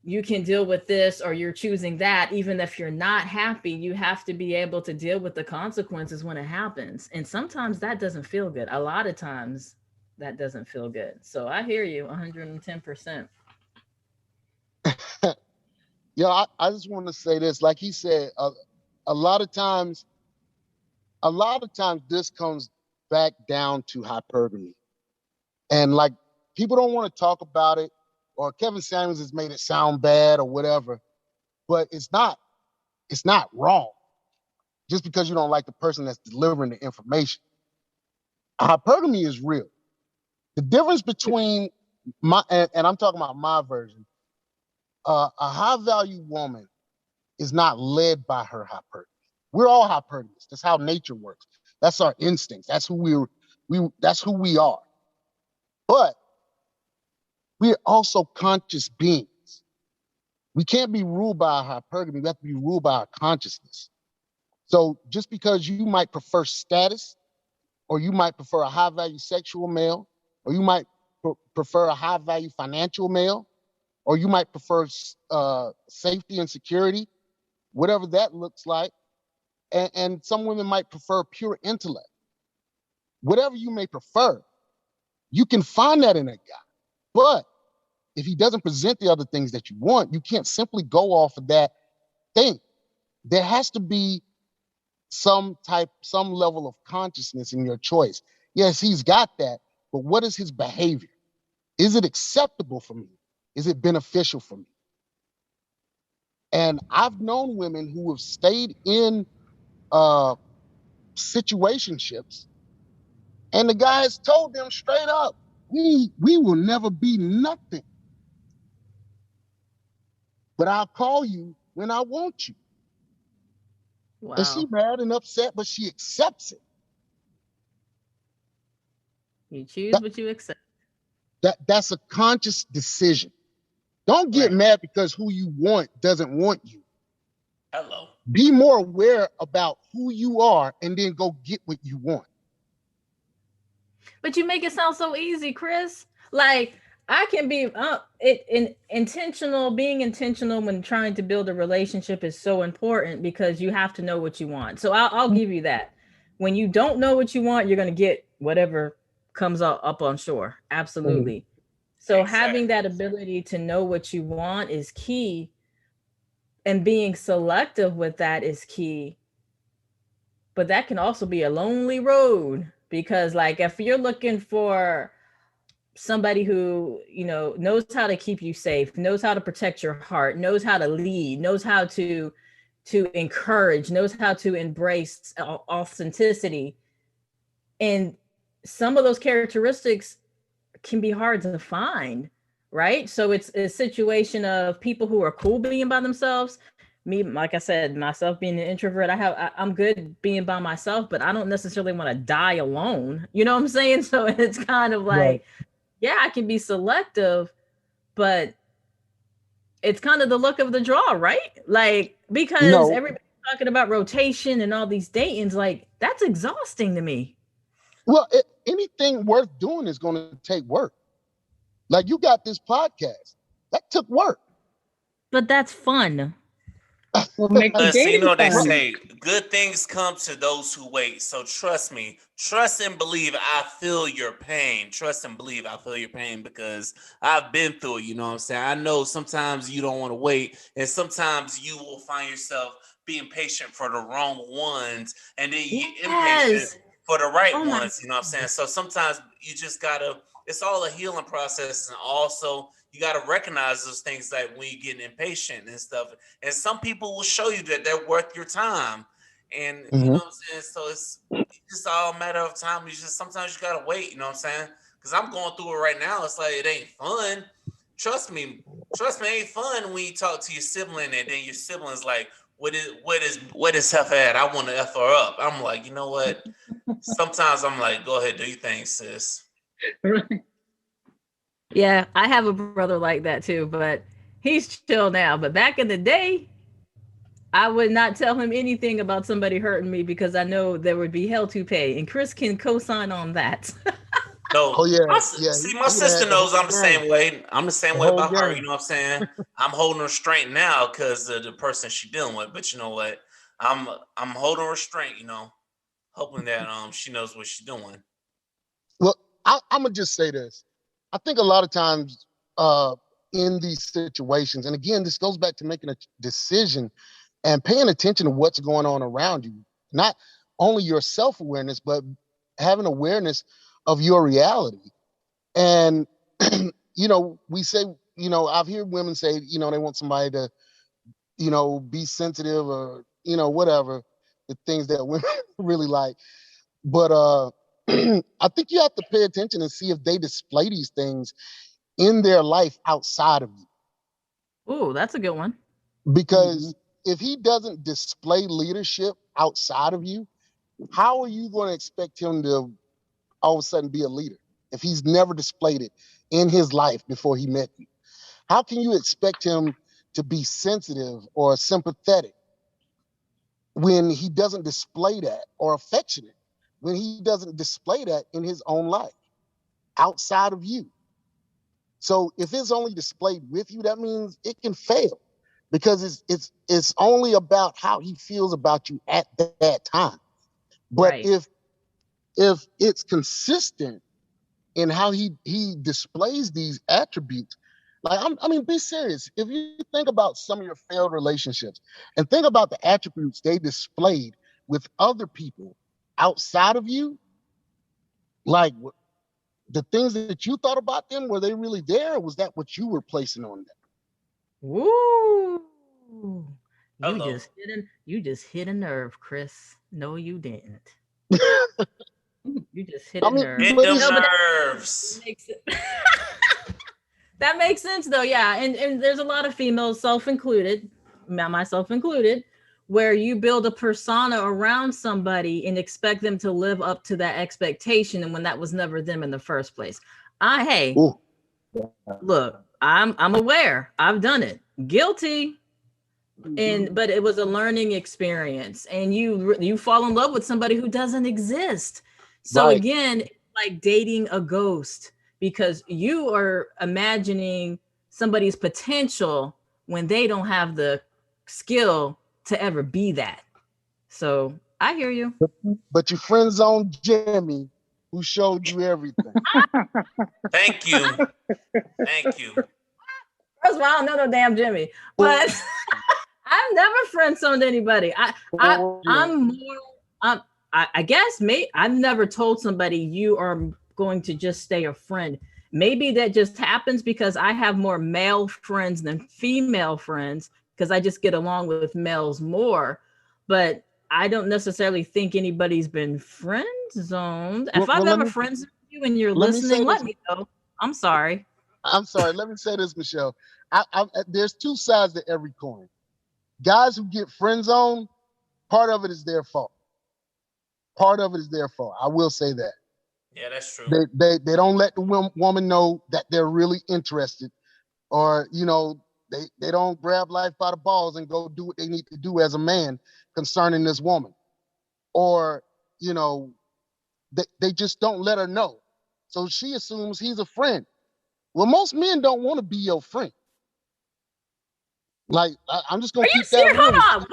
you can deal with this or you're choosing that, even if you're not happy, you have to be able to deal with the consequences when it happens. And sometimes that doesn't feel good. A lot of times that doesn't feel good. So I hear you 110%. Yeah, I just want to say this. Like he said, a lot of times, a lot of times this comes back down to hypergamy. And like people don't want to talk about it, or Kevin Samuels has made it sound bad or whatever, but it's not wrong just because you don't like the person that's delivering the information. Hypergamy is real. The difference between and I'm talking about my version, a high value woman is not led by her hypergamy. We're all hypergamous. That's how nature works. That's our instincts. That's that's who we are. But we're also conscious beings. We can't be ruled by our hypergamy. We have to be ruled by our consciousness. So just because you might prefer status, or you might prefer a high value sexual male, or you might prefer a high value financial male, or you might prefer safety and security, whatever that looks like. And some women might prefer pure intellect. Whatever you may prefer, you can find that in a guy. But if he doesn't present the other things that you want, you can't simply go off of that thing. There has to be some level of consciousness in your choice. Yes, he's got that, but what is his behavior? Is it acceptable for me? Is it beneficial for me? And I've known women who have stayed in situationships, and the guys told them straight up, we will never be nothing, but I'll call you when I want you. Wow. And she's mad and upset, but she accepts it. You choose what you accept. That's a conscious decision. Don't get mad because who you want doesn't want you. Hello. Be more aware about who you are and then go get what you want. But you make it sound so easy, Chris. Like I can be intentional. Being intentional when trying to build a relationship is so important because you have to know what you want. So I'll give you that. When you don't know what you want, you're going to get whatever comes up on shore. Absolutely. Mm-hmm. So having that ability to know what you want is key. And being selective with that is key. But that can also be a lonely road because like if you're looking for somebody who, you know, knows how to keep you safe, knows how to protect your heart, knows how to lead, knows how to encourage, knows how to embrace authenticity. And some of those characteristics can be hard to find, right? So it's a situation of people who are cool being by themselves. Me, like I said, myself being an introvert, I'm good being by myself, but I don't necessarily want to die alone. You know what I'm saying? So it's kind of like, yeah, I can be selective, but it's kind of the luck of the draw, right? Like, because everybody's talking about rotation and all these datings, like that's exhausting to me. Well, anything worth doing is going to take work. Like you got this podcast, that took work. But that's fun. We'll make the Listen, you know what they fun. say, good things come to those who wait. So trust me, trust and believe I feel your pain. Trust and believe I feel your pain because I've been through it, you know what I'm saying? I know sometimes you don't want to wait, and sometimes you will find yourself being patient for the wrong ones, and then you get impatient for the right ones, you know what I'm saying? So sometimes you just gotta, it's all a healing process, and also you got to recognize those things like when you're getting impatient and stuff. And some people will show you that they're worth your time. And you know what I'm saying? So it's just all a matter of time. You just, sometimes you got to wait, you know what I'm saying? Because I'm going through it right now. It's like, it ain't fun. Trust me, it ain't fun when you talk to your sibling and then your sibling's like, what is F at? I want to F her up. I'm like, you know what? Sometimes I'm like, go ahead, do your thing, sis. Yeah, I have a brother like that too, but he's chill now. But back in the day, I would not tell him anything about somebody hurting me because I know there would be hell to pay. And Chris can co-sign on that. No, my sister knows I'm the same way. I'm the same way about her. You know what I'm saying? I'm holding restraint now because of the person she's dealing with. But you know what? I'm holding restraint. You know, hoping that she knows what she's doing. Well, I'm gonna just say this. I think a lot of times in these situations, and again, this goes back to making a decision and paying attention to what's going on around you. Not only your self-awareness, but having awareness of your reality. And we say, I've heard women say, they want somebody to, be sensitive or, whatever, the things that women really like. But I think you have to pay attention and see if they display these things in their life outside of you. Ooh, that's a good one. Because if he doesn't display leadership outside of you, how are you going to expect him to all of a sudden be a leader if he's never displayed it in his life before he met you? How can you expect him to be sensitive or sympathetic when he doesn't display that, or affectionate when he doesn't display that in his own life outside of you? So if it's only displayed with you, that means it can fail, because it's only about how he feels about you at that time. But Right. if it's consistent in how he displays these attributes, like be serious. If you think about some of your failed relationships and think about the attributes they displayed with other people outside of you, like the things that you thought about them, were they really there, or was that what you were placing on them? Woo! Hello. You just hit a nerve, Chris. No, you didn't. You just hit I a mean, nerve. Hit but them it's- nerves. That makes sense though, yeah. And there's a lot of females, self included, myself included, where you build a persona around somebody and expect them to live up to that expectation, and when that was never them in the first place. Ooh. Look, I'm aware. I've done it. Guilty. But it was a learning experience, and you fall in love with somebody who doesn't exist. So Right. again, it's like dating a ghost, because you are imagining somebody's potential when they don't have the skill to ever be that. So I hear you. But you friend zoned Jimmy, who showed you everything. Thank you. Thank you. First of all, I don't know no damn Jimmy, but I've never friend zoned anybody. I guess I've never told somebody you are going to just stay a friend. Maybe that just happens because I have more male friends than female friends, because I just get along with males more. But I don't necessarily think anybody's been friend zoned. If I've ever friend zoned you and you're listening, let me know. I'm sorry. I'm sorry. Let me say this, Michelle. There's two sides to every coin. Guys who get friend zoned, part of it is their fault. Part of it is their fault. I will say that. Yeah, that's true. They don't let the woman know that they're really interested, or they don't grab life by the balls and go do what they need to do as a man concerning this woman, or they just don't let her know. So she assumes he's a friend. Well, most men don't want to be your friend. Like, I'm just gonna keep that real. Hold on,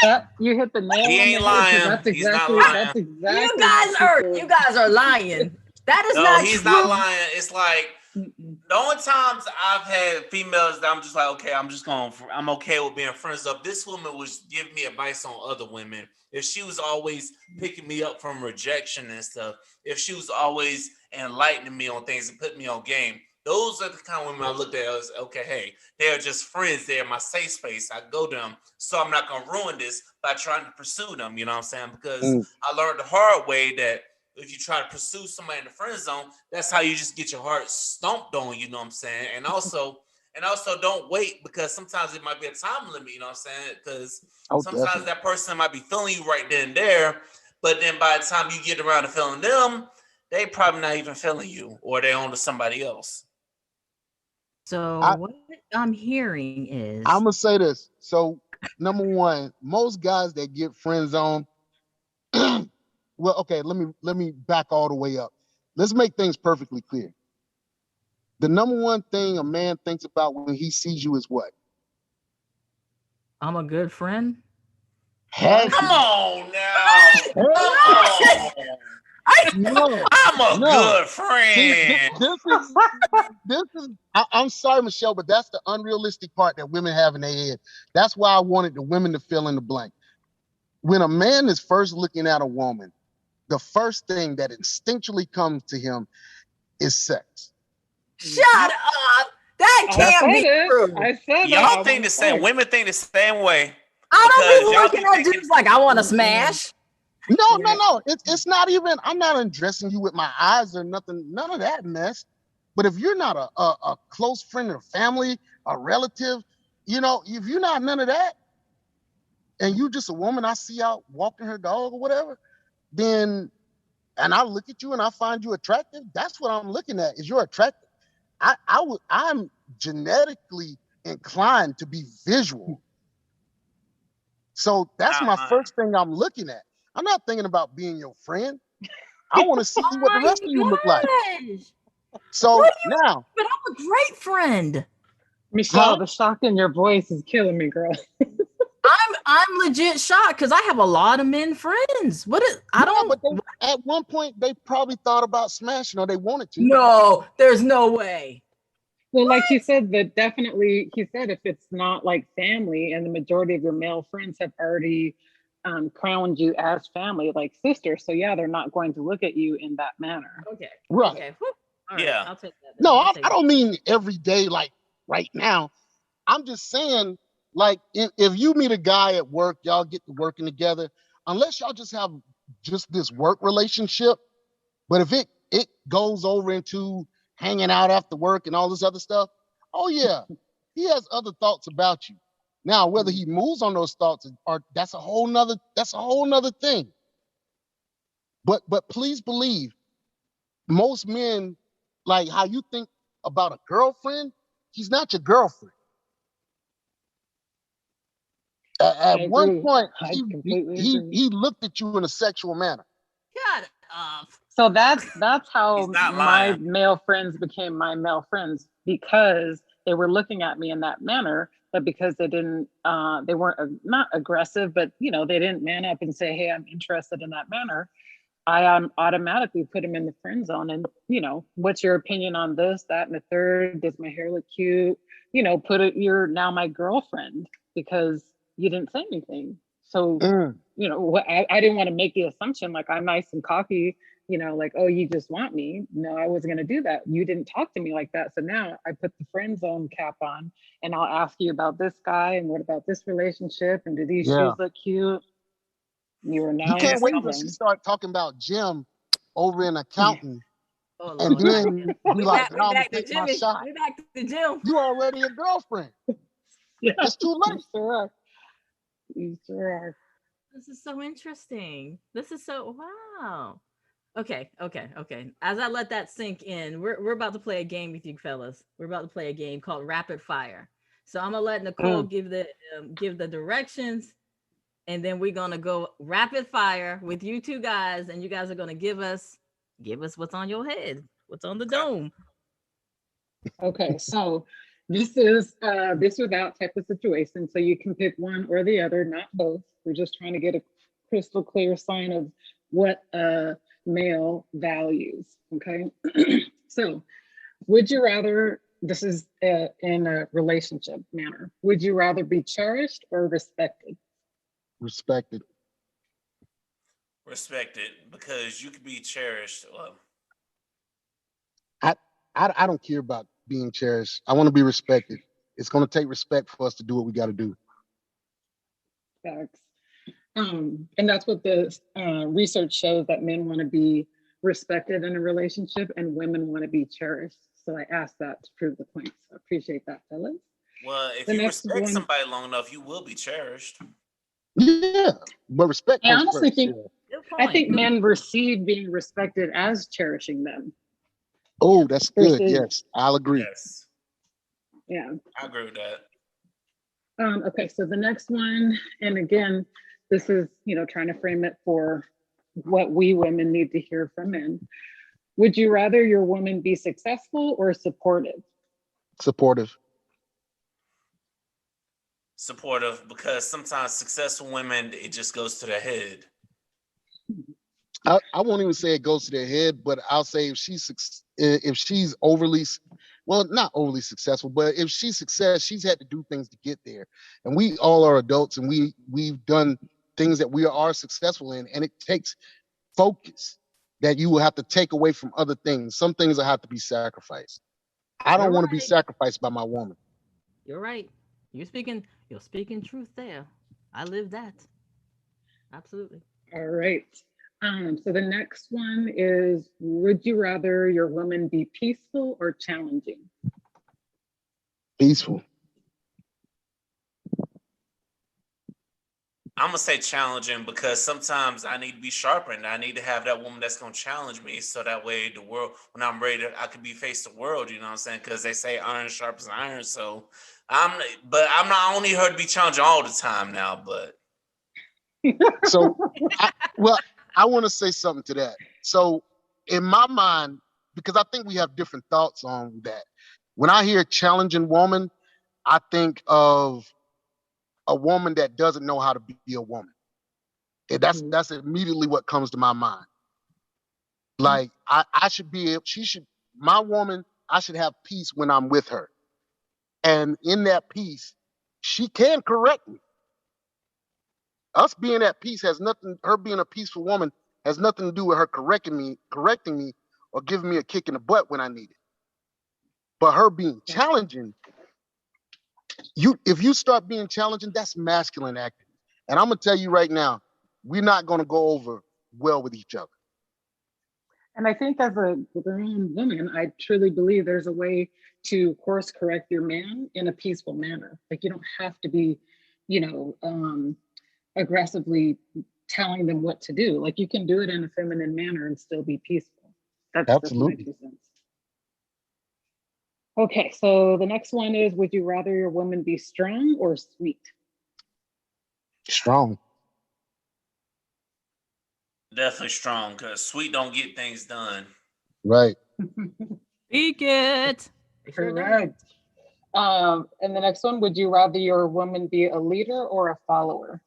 what? You hit the nail. He ain't lying. He's not lying. You guys are lying. That is not he's true. not lying. It's like the only times I've had females that I'm just like, okay, I'm okay with being friends up. This woman was giving me advice on other women. If she was always picking me up from rejection and stuff, if she was always enlightening me on things and putting me on game, those are the kind of women I looked at as, okay, hey, they're just friends. They're my safe space. I go to them, so I'm not going to ruin this by trying to pursue them. You know what I'm saying? Because I learned the hard way that if you try to pursue somebody in the friend zone, that's how you just get your heart stomped on, you know what I'm saying? And also don't wait, because sometimes it might be a time limit, you know what I'm saying? Because sometimes definitely. That person might be feeling you right then and there, but then by the time you get around to feeling them, they probably not even feeling you, or they're on to somebody else. So what I'm hearing is, I'm gonna say this. So number one, most guys that get friend zoned, well, okay, let me back all the way up. Let's make things perfectly clear. The number one thing a man thinks about when he sees you is what? I'm a good friend. Come on now. Come on. No, I'm a no. good See, friend. this is. I'm sorry, Michelle, but that's the unrealistic part that women have in their head. That's why I wanted the women to fill in the blank. When a man is first looking at a woman, the first thing that instinctually comes to him is sex. Shut up. That I can't said be it. true. I said Y'all that. think the same. Women think the same way. I don't Because be y'all looking be at thinking, dudes like I want to smash. No. It's not even. I'm not undressing you with my eyes or nothing. None of that mess. But if you're not a close friend of the family, a relative, if you're not none of that, and you just a woman I see out walking her dog or whatever, then and I look at you and I find you attractive, that's what I'm looking at. Is you're attractive. I'm genetically inclined to be visual. So that's my first thing I'm looking at. I'm not thinking about being your friend. I want to see Oh what the my rest of you look like. gosh. So What do you now, But I'm a great friend. Michelle, huh? the shock in your voice is killing me, girl. I'm legit shocked because I have a lot of men friends. But at one point they probably thought about smashing or they wanted to. No, there's no way. Well, like he said, that definitely, he said if it's not like family and the majority of your male friends have already crowned you as family, like sister. So yeah, they're not going to look at you in that manner. Okay. Right. Okay. Whew. All right. Yeah. I'll take that. No, I'll I take don't mean every day, like right now. I'm just saying, like, if you meet a guy at work, y'all get to working together, unless y'all just have just this work relationship. But if it goes over into hanging out after work and all this other stuff, oh yeah, he has other thoughts about you. Now, whether he moves on those thoughts or that's a whole nother thing. But please believe, most men, like how you think about a girlfriend, he's not your girlfriend. At one agree. point, I completely agree. he looked at you in a sexual manner. Shut up. So that's how He's not my lying. male friends became my male friends, because they were looking at me in that manner, but because they didn't, they weren't not aggressive, but they didn't man up and say, "Hey, I'm interested in that manner." I automatically put them in the friend zone, and what's your opinion on this, that, and the third? Does my hair look cute? Put it. You're now my girlfriend because you didn't say anything. So I didn't want to make the assumption like I'm nice and cocky, like, oh, you just want me. No, I wasn't going to do that. You didn't talk to me like that. So now I put the friend zone cap on, and I'll ask you about this guy and what about this relationship, and do these shoes look cute? You are now You in the can't wait friend till she zone. start talking about Jim over in accounting, Oh, and Lord. then be like, We "Now I'm gonna back to take my Jimmy. shot." We back to Jim. You already a girlfriend. Yeah, It's too you late. sure are. You sure are. This is so interesting. This is so wow. Okay. As I let that sink in, we're about to play a game with you fellas. We're about to play a game called Rapid Fire. So I'm gonna let Nicole give the directions, and then we're gonna go rapid fire with you two guys, and you guys are gonna give us what's on your head, what's on the dome. Okay, so this is this or that type of situation. So you can pick one or the other, not both. We're just trying to get a crystal clear sign of what a male values. Okay, so would you rather? This is in a relationship manner. Would you rather be cherished or respected? Respected. Respected, because you could be cherished. Well, I don't care about being cherished. I want to be respected. It's going to take respect for us to do what we got to do. Facts. And that's what the research shows, that men want to be respected in a relationship and women want to be cherished. So I asked that to prove the point. So I appreciate that, fellas. well, if The you next respect one, somebody long enough, you will be cherished. Yeah, but respect I comes honestly first. think Yeah. I think men receive being respected as cherishing them. Oh, that's good. Versus, Yes, I'll agree. Yes, yeah. I agree with that. Okay, so the next one, and again, this is trying to frame it for what we women need to hear from men. Would you rather your woman be successful or supportive? Supportive. Supportive, because sometimes successful women, it just goes to the head. I won't even say it goes to their head, but I'll say if she's overly, well, not overly successful, but if she's success, she's had to do things to get there. And we all are adults, and we've done things that we are successful in, and it takes focus that you will have to take away from other things. Some things will have to be sacrificed. I don't You're want to be right. sacrificed by my woman. You're right. You're speaking truth there. I live that. Absolutely. All right. So the next one is, would you rather your woman be peaceful or challenging? Peaceful. I'm gonna say challenging because sometimes I need to be sharpened. I need to have that woman that's gonna challenge me, so that way the world, when I'm ready, I could be face the world. You know what I'm saying? Because they say iron sharpens iron. So I'm not. I don't need her to be challenging all the time now. But So, I want to say something to that. So, in my mind, because I think we have different thoughts on that. When I hear challenging woman, I think of a woman that doesn't know how to be a woman. And that's immediately what comes to my mind. Like I should be, my woman, I should have peace when I'm with her. And in that peace, she can correct me. Us being at peace has nothing, her being a peaceful woman has nothing to do with her correcting me, or giving me a kick in the butt when I need it. But her being challenging, if you start being challenging, that's masculine acting. And I'm gonna tell you right now, we're not gonna go over well with each other. And I think as a grown woman, I truly believe there's a way to course correct your man in a peaceful manner. Like you don't have to be, aggressively telling them what to do. Like you can do it in a feminine manner and still be peaceful. That's just my 2 cents. Okay, so the next one is, would you rather your woman be strong or sweet? Strong. definitely strong because sweet don't get things done. Right. Speak it. Correct. And the next one, would you rather your woman be a leader or a follower?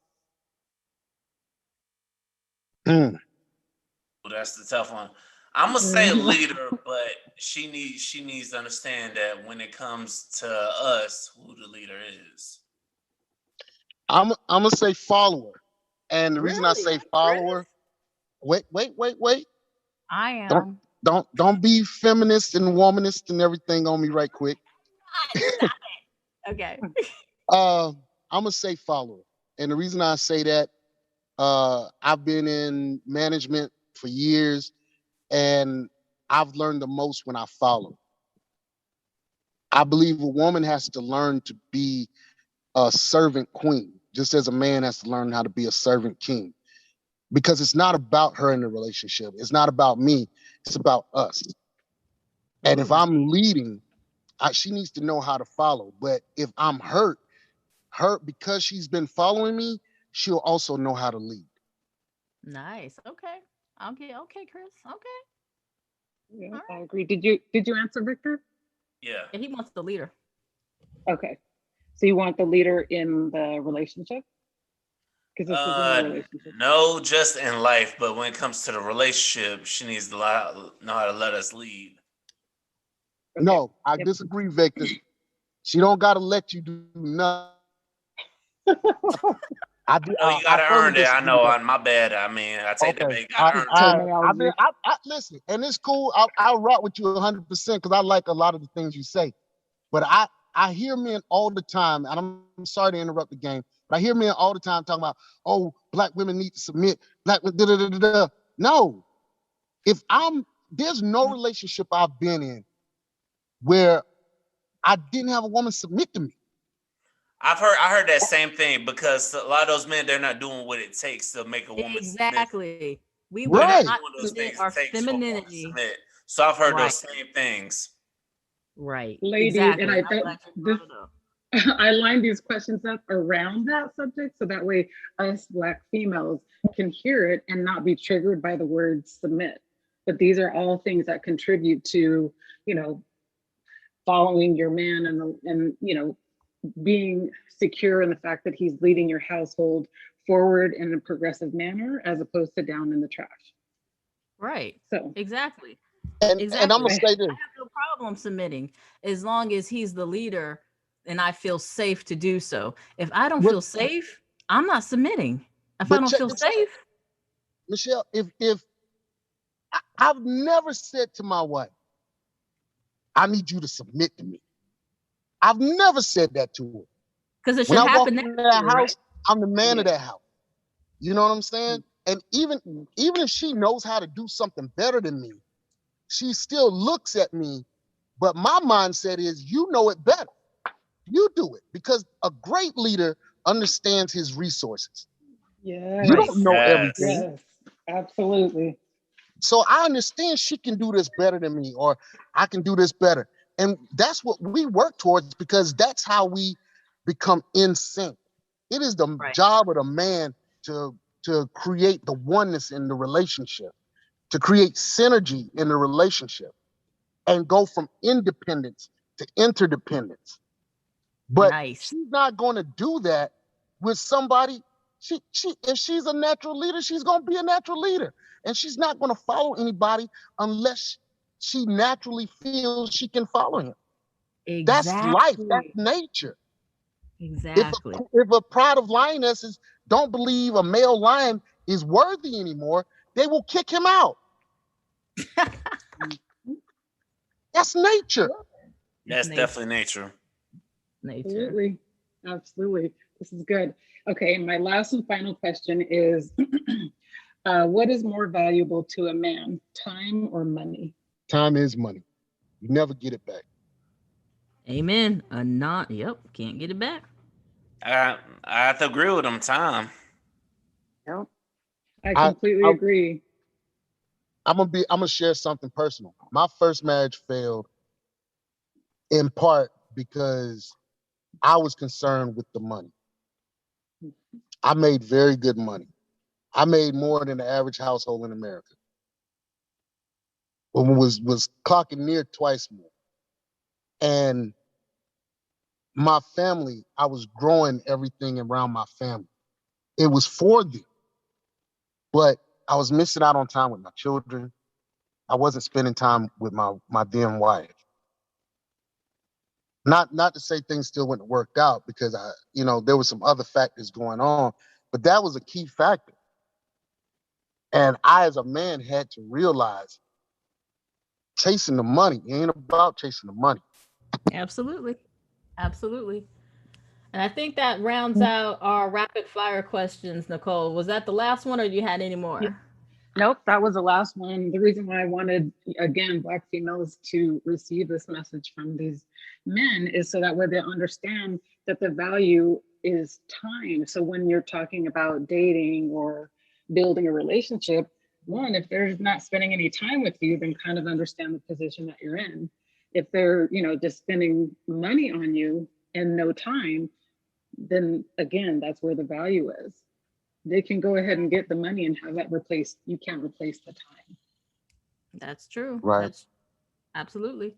Mm. Well, that's the tough one. I'm gonna say leader, but she needs to understand that when it comes to us, who the leader is. I'm gonna say follower, and the reason I Really? say follower, wait. I am. Don't be feminist and womanist and everything on me right quick. Stop it. Okay. I'm gonna say follower, and the reason I say that, I've been in management for years, and I've learned the most when I follow. I believe a woman has to learn to be a servant queen, just as a man has to learn how to be a servant king. Because it's not about her in the relationship. It's not about me. It's about us. And if I'm leading, she needs to know how to follow. But if I'm hurt because she's been following me, she'll also know how to lead. Nice. Okay. Okay, Chris. Okay. Yeah, All I right. agree. Did you answer, Victor? Yeah. Yeah, he wants the leader. Okay. So you want the leader in the relationship? Because this is in a relationship. No, just in life, but when it comes to the relationship, she needs to know how to let us lead. Okay. No, I disagree, Victor. She don't gotta let you do nothing. Oh, you gotta earn it. I know. My bad. I mean, I take that back. You gotta earn it. I listen, and it's cool. I'll rock with you 100% because I like a lot of the things you say. But I hear men all the time, and I'm sorry to interrupt the game, but I hear men all the time talking about, oh, black women need to submit. Black da da da da. No, there's no relationship I've been in where I didn't have a woman submit to me. I heard that same thing because a lot of those men, they're not doing what it takes to make a woman Exactly. We They're will not not doing those submit things our it takes for a woman to femininity. submit. So I've heard Right. those same things. Right. Ladies, exactly. and I line these questions up around that subject so that way us Black females can hear it and not be triggered by the word submit. But these are all things that contribute to, following your man and being secure in the fact that he's leading your household forward in a progressive manner as opposed to down in the trash. Right. So Exactly. And I'm Exactly. gonna I, say this. I have no problem submitting as long as he's the leader and I feel safe to do so. If I don't But feel safe, I'm not submitting. If I but don't check feel this out, safe, Michelle. If I've never said to my wife, I need you to submit to me. I've never said that to her. because it When should I walk happen into that naturally, right? house, I'm the man of yeah. that house. You know what I'm saying? And even if she knows how to do something better than me, she still looks at me. But my mindset is, you know it better. You do it, because a great leader understands his resources. You Right. don't Yes. know Yes. everything. Yes. Absolutely. So I understand she can do this better than me, or I can do this better. And that's what we work towards, because that's how we become in sync. It is the Right. job of the man to create the oneness in the relationship, to create synergy in the relationship, and go from independence to interdependence. But Nice. she's not going to do that with somebody. She if she's a natural leader, she's going to be a natural leader, and she's not going to follow anybody unless she naturally feels she can follow him. That's life. That's Exactly. nature. Exactly. If a pride of lionesses don't believe a male lion is worthy anymore, they will kick him out. That's nature. It's That's nature. definitely nature. Nature. Absolutely. Absolutely. This is good. Okay. And my last and final question is what is more valuable to a man, time or money? Time is money. You never get it back. Amen. A not. Yep. Can't get it back. I have to agree with him. Time. Yep. I I, completely I agree. I'm gonna share something personal. My first marriage failed in part because I was concerned with the money. I made very good money. I made more than the average household in America. Was clocking near twice more. And my family, I was growing everything around my family. It was for them, but I was missing out on time with my children. I wasn't spending time with my then wife. Not to say things still wouldn't work out, because there was some other factors going on, but that was a key factor. And I, as a man, had to realize chasing the money ain't about chasing the money. Absolutely. Absolutely. And I think that rounds out our rapid fire questions, Nicole. Was that the last one or you had any Yeah. more? Nope, that was the last one. The reason why I wanted, again, Black females to receive this message from these men is so that way they understand that the value is time. So when you're talking about dating or building a relationship, one, if they're not spending any time with you, then kind of understand the position that you're in. If they're, just spending money on you and no time, then again, that's where the value is. They can go ahead and get the money and have that replaced. You can't replace the time. That's true. Right. That's absolutely.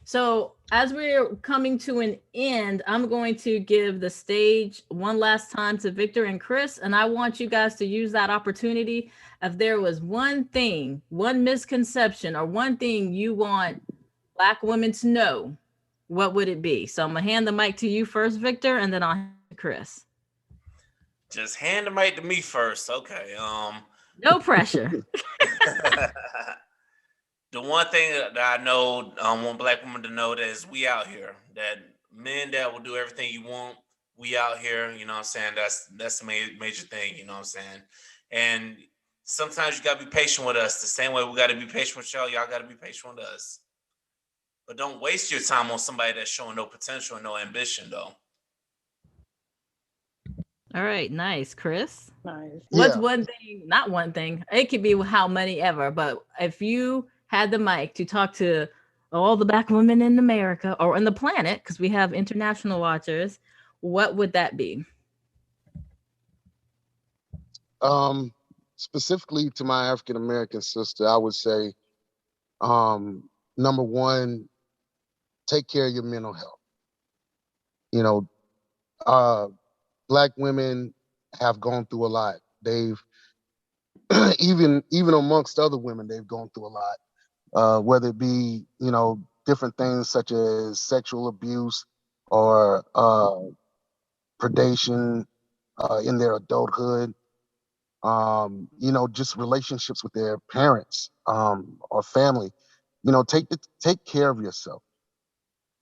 So, as we're coming to an end, I'm going to give the stage one last time to Victor and Chris. And I want you guys to use that opportunity. If there was one thing, one misconception, or one thing you want Black women to know, what would it be? So, I'm going to hand the mic to you first, Victor, and then I'll hand it to Chris. Just hand the mic to me first. Okay. No pressure. The one thing that I know, want Black women to know, that is we out here. That men that will do everything you want, we out here. You know what I'm saying? That's the major thing. You know what I'm saying? And sometimes you gotta be patient with us. The same way we gotta be patient with y'all. Y'all gotta be patient with us. But don't waste your time on somebody that's showing no potential and no ambition, though. All right, nice. Chris? Nice. What's Yeah. one thing, not one thing, it could be how many ever, but if you had the mic to talk to all the Black women in America or on the planet, because we have international watchers, what would that be? Um, Specifically to my African American sister, I would say, number one, take care of your mental health. You know, uh, Black women have gone through a lot. even amongst other women, they've gone through a lot, whether it be, different things such as sexual abuse or predation in their adulthood, just relationships with their parents or family. Take care of yourself.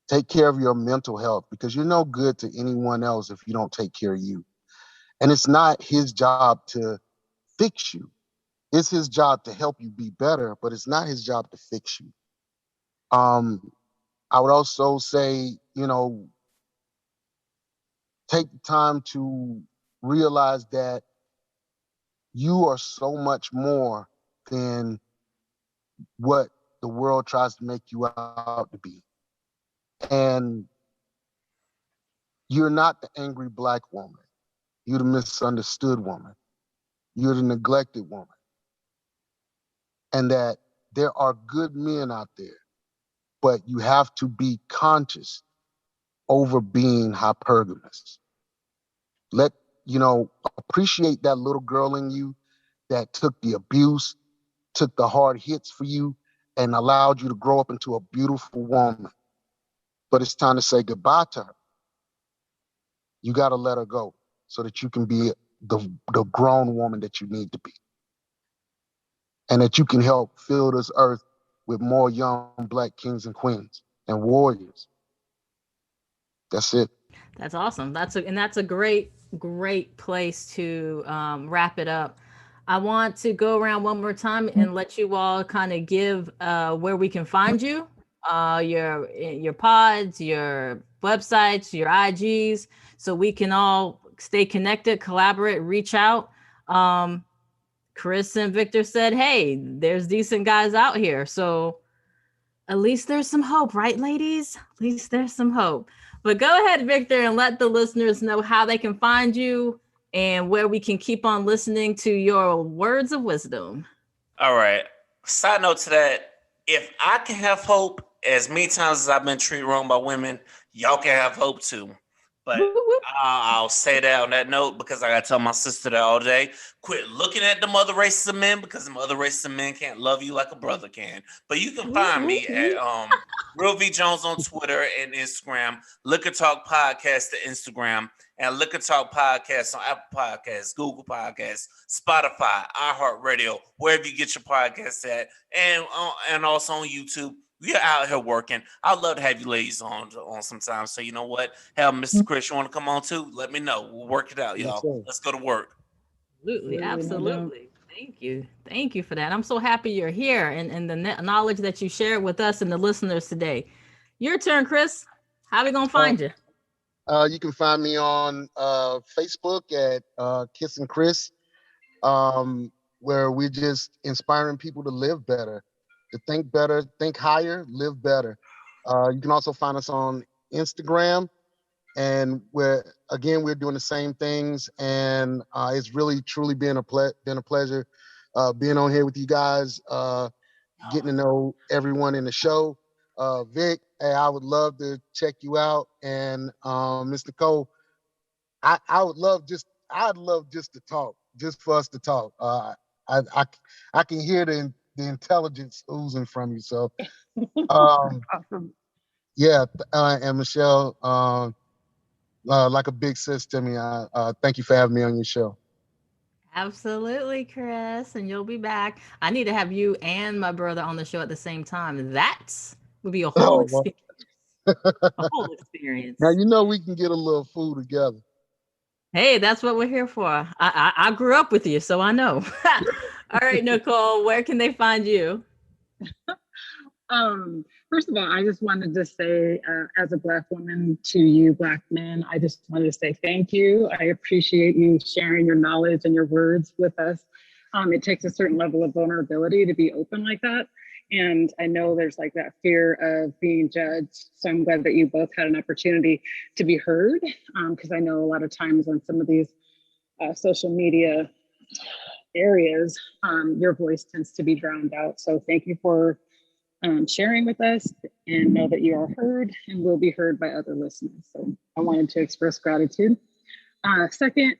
Take care of your mental health, because you're no good to anyone else if you don't take care of you. And it's not his job to fix you. It's his job to help you be better, but it's not his job to fix you. I would also say, take the time to realize that you are so much more than what the world tries to make you out to be. And you're not the angry Black woman. You're the misunderstood woman. You're the neglected woman. And that there are good men out there, but you have to be conscious over being hypergamous. Appreciate that little girl in you that took the abuse, took the hard hits for you, and allowed you to grow up into a beautiful woman. But it's time to say goodbye to her. You got to let her go so that you can be the grown woman that you need to be. And that you can help fill this earth with more young Black kings and queens and warriors. That's it. That's awesome. That's a great place to wrap it up. I want to go around one more time and let you all kind of give where we can find you, your pods, your websites, your IGs, so we can all stay connected, collaborate, reach out. Chris and Victor said, hey, there's decent guys out here. So at least there's some hope, right, ladies? At least there's some hope. But go ahead, Victor, and let the listeners know how they can find you and where we can keep on listening to your words of wisdom. All right. Side note to that, if I can have hope as many times as I've been treated wrong by women, y'all can have hope too. But I'll say that on that note, because I gotta tell my sister that all day. Quit looking at them other races of men, because them other races of men can't love you like a brother can. But you can find me at Real V Jones on Twitter and Instagram, Liquor Talk Podcast to Instagram, and Liquor Talk Podcast on Apple Podcasts, Google Podcasts, Spotify, iHeartRadio, wherever you get your podcasts at, and also on YouTube. We are out here working. I'd love to have you ladies on sometimes. So you know what? Hell, Mr. Chris, you want to come on too? Let me know. We'll work it out, y'all. Yes, let's go to work. Absolutely. Thank you for that. I'm so happy you're here and the knowledge that you shared with us and the listeners today. Your turn, Chris. How are we gonna find you? You can find me on Facebook at Kissing Chris, where we're just inspiring people to live better, to think better, think higher, live better. You can also find us on Instagram, and we're doing the same things. And it's really truly been a pleasure being on here with you guys, getting to know everyone in the show. Vic, hey, I would love to check you out, and Ms. Nicole, I'd love just to talk, just for us to talk. I can hear the intelligence oozing from you. So, Awesome. yeah, and Michelle, like a big sis to me. Thank you for having me on your show. Absolutely, Chris, and you'll be back. I need to have you and my brother on the show at the same time. That would be a whole experience. A whole experience. Now we can get a little food together. Hey, that's what we're here for. I grew up with you, so I know. All right, Nicole, where can they find you? First of all, I just wanted to say, as a Black woman to you Black men, I just wanted to say thank you. I appreciate you sharing your knowledge and your words with us. It takes a certain level of vulnerability to be open like that. And I know there's like that fear of being judged. So I'm glad that you both had an opportunity to be heard, because I know a lot of times on some of these social media areas, your voice tends to be drowned out. So thank you for sharing with us, and know that you are heard and will be heard by other listeners. So I wanted to express gratitude. Second,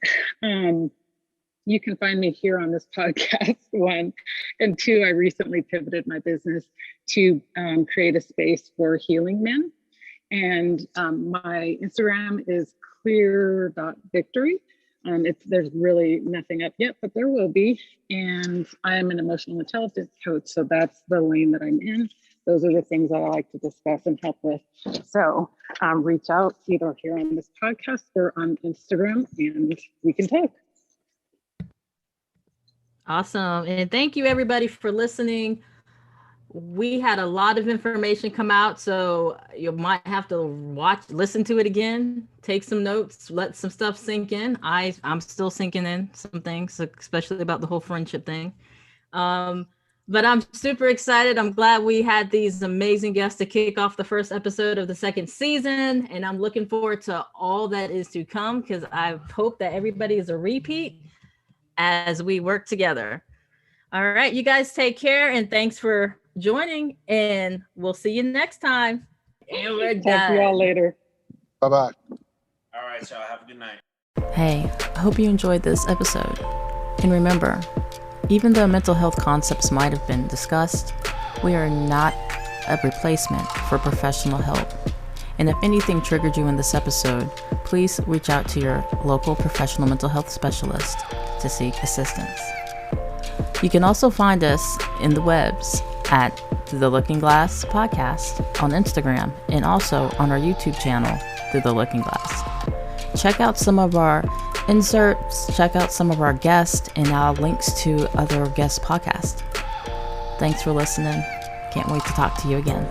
you can find me here on this podcast, one. And two, I recently pivoted my business to create a space for healing men. And my Instagram is clear.victory. There's really nothing up yet, but there will be. And I am an emotional intelligence coach. So that's the lane that I'm in. Those are the things that I like to discuss and help with. So reach out either here on this podcast or on Instagram and we can talk. Awesome. And thank you everybody for listening. We had a lot of information come out, so you might have to listen to it again, take some notes, let some stuff sink in. I'm still sinking in some things, especially about the whole friendship thing. But I'm super excited. I'm glad we had these amazing guests to kick off the first episode of the second season. And I'm looking forward to all that is to come, because I hope that everybody is a repeat as we work together. All right, you guys take care, and thanks for joining, and we'll see you next time. And we're done. Talk to y'all later. Bye-bye. All right, y'all. Have a good night. Hey, I hope you enjoyed this episode. And remember, even though mental health concepts might have been discussed, we are not a replacement for professional help. And if anything triggered you in this episode, please reach out to your local professional mental health specialist to seek assistance. You can also find us in the webs at The Looking Glass Podcast on Instagram and also on our YouTube channel, Through the Looking Glass. Check out some of our inserts, check out some of our guests, and now links to other guest podcasts. Thanks for listening. Can't wait to talk to you again.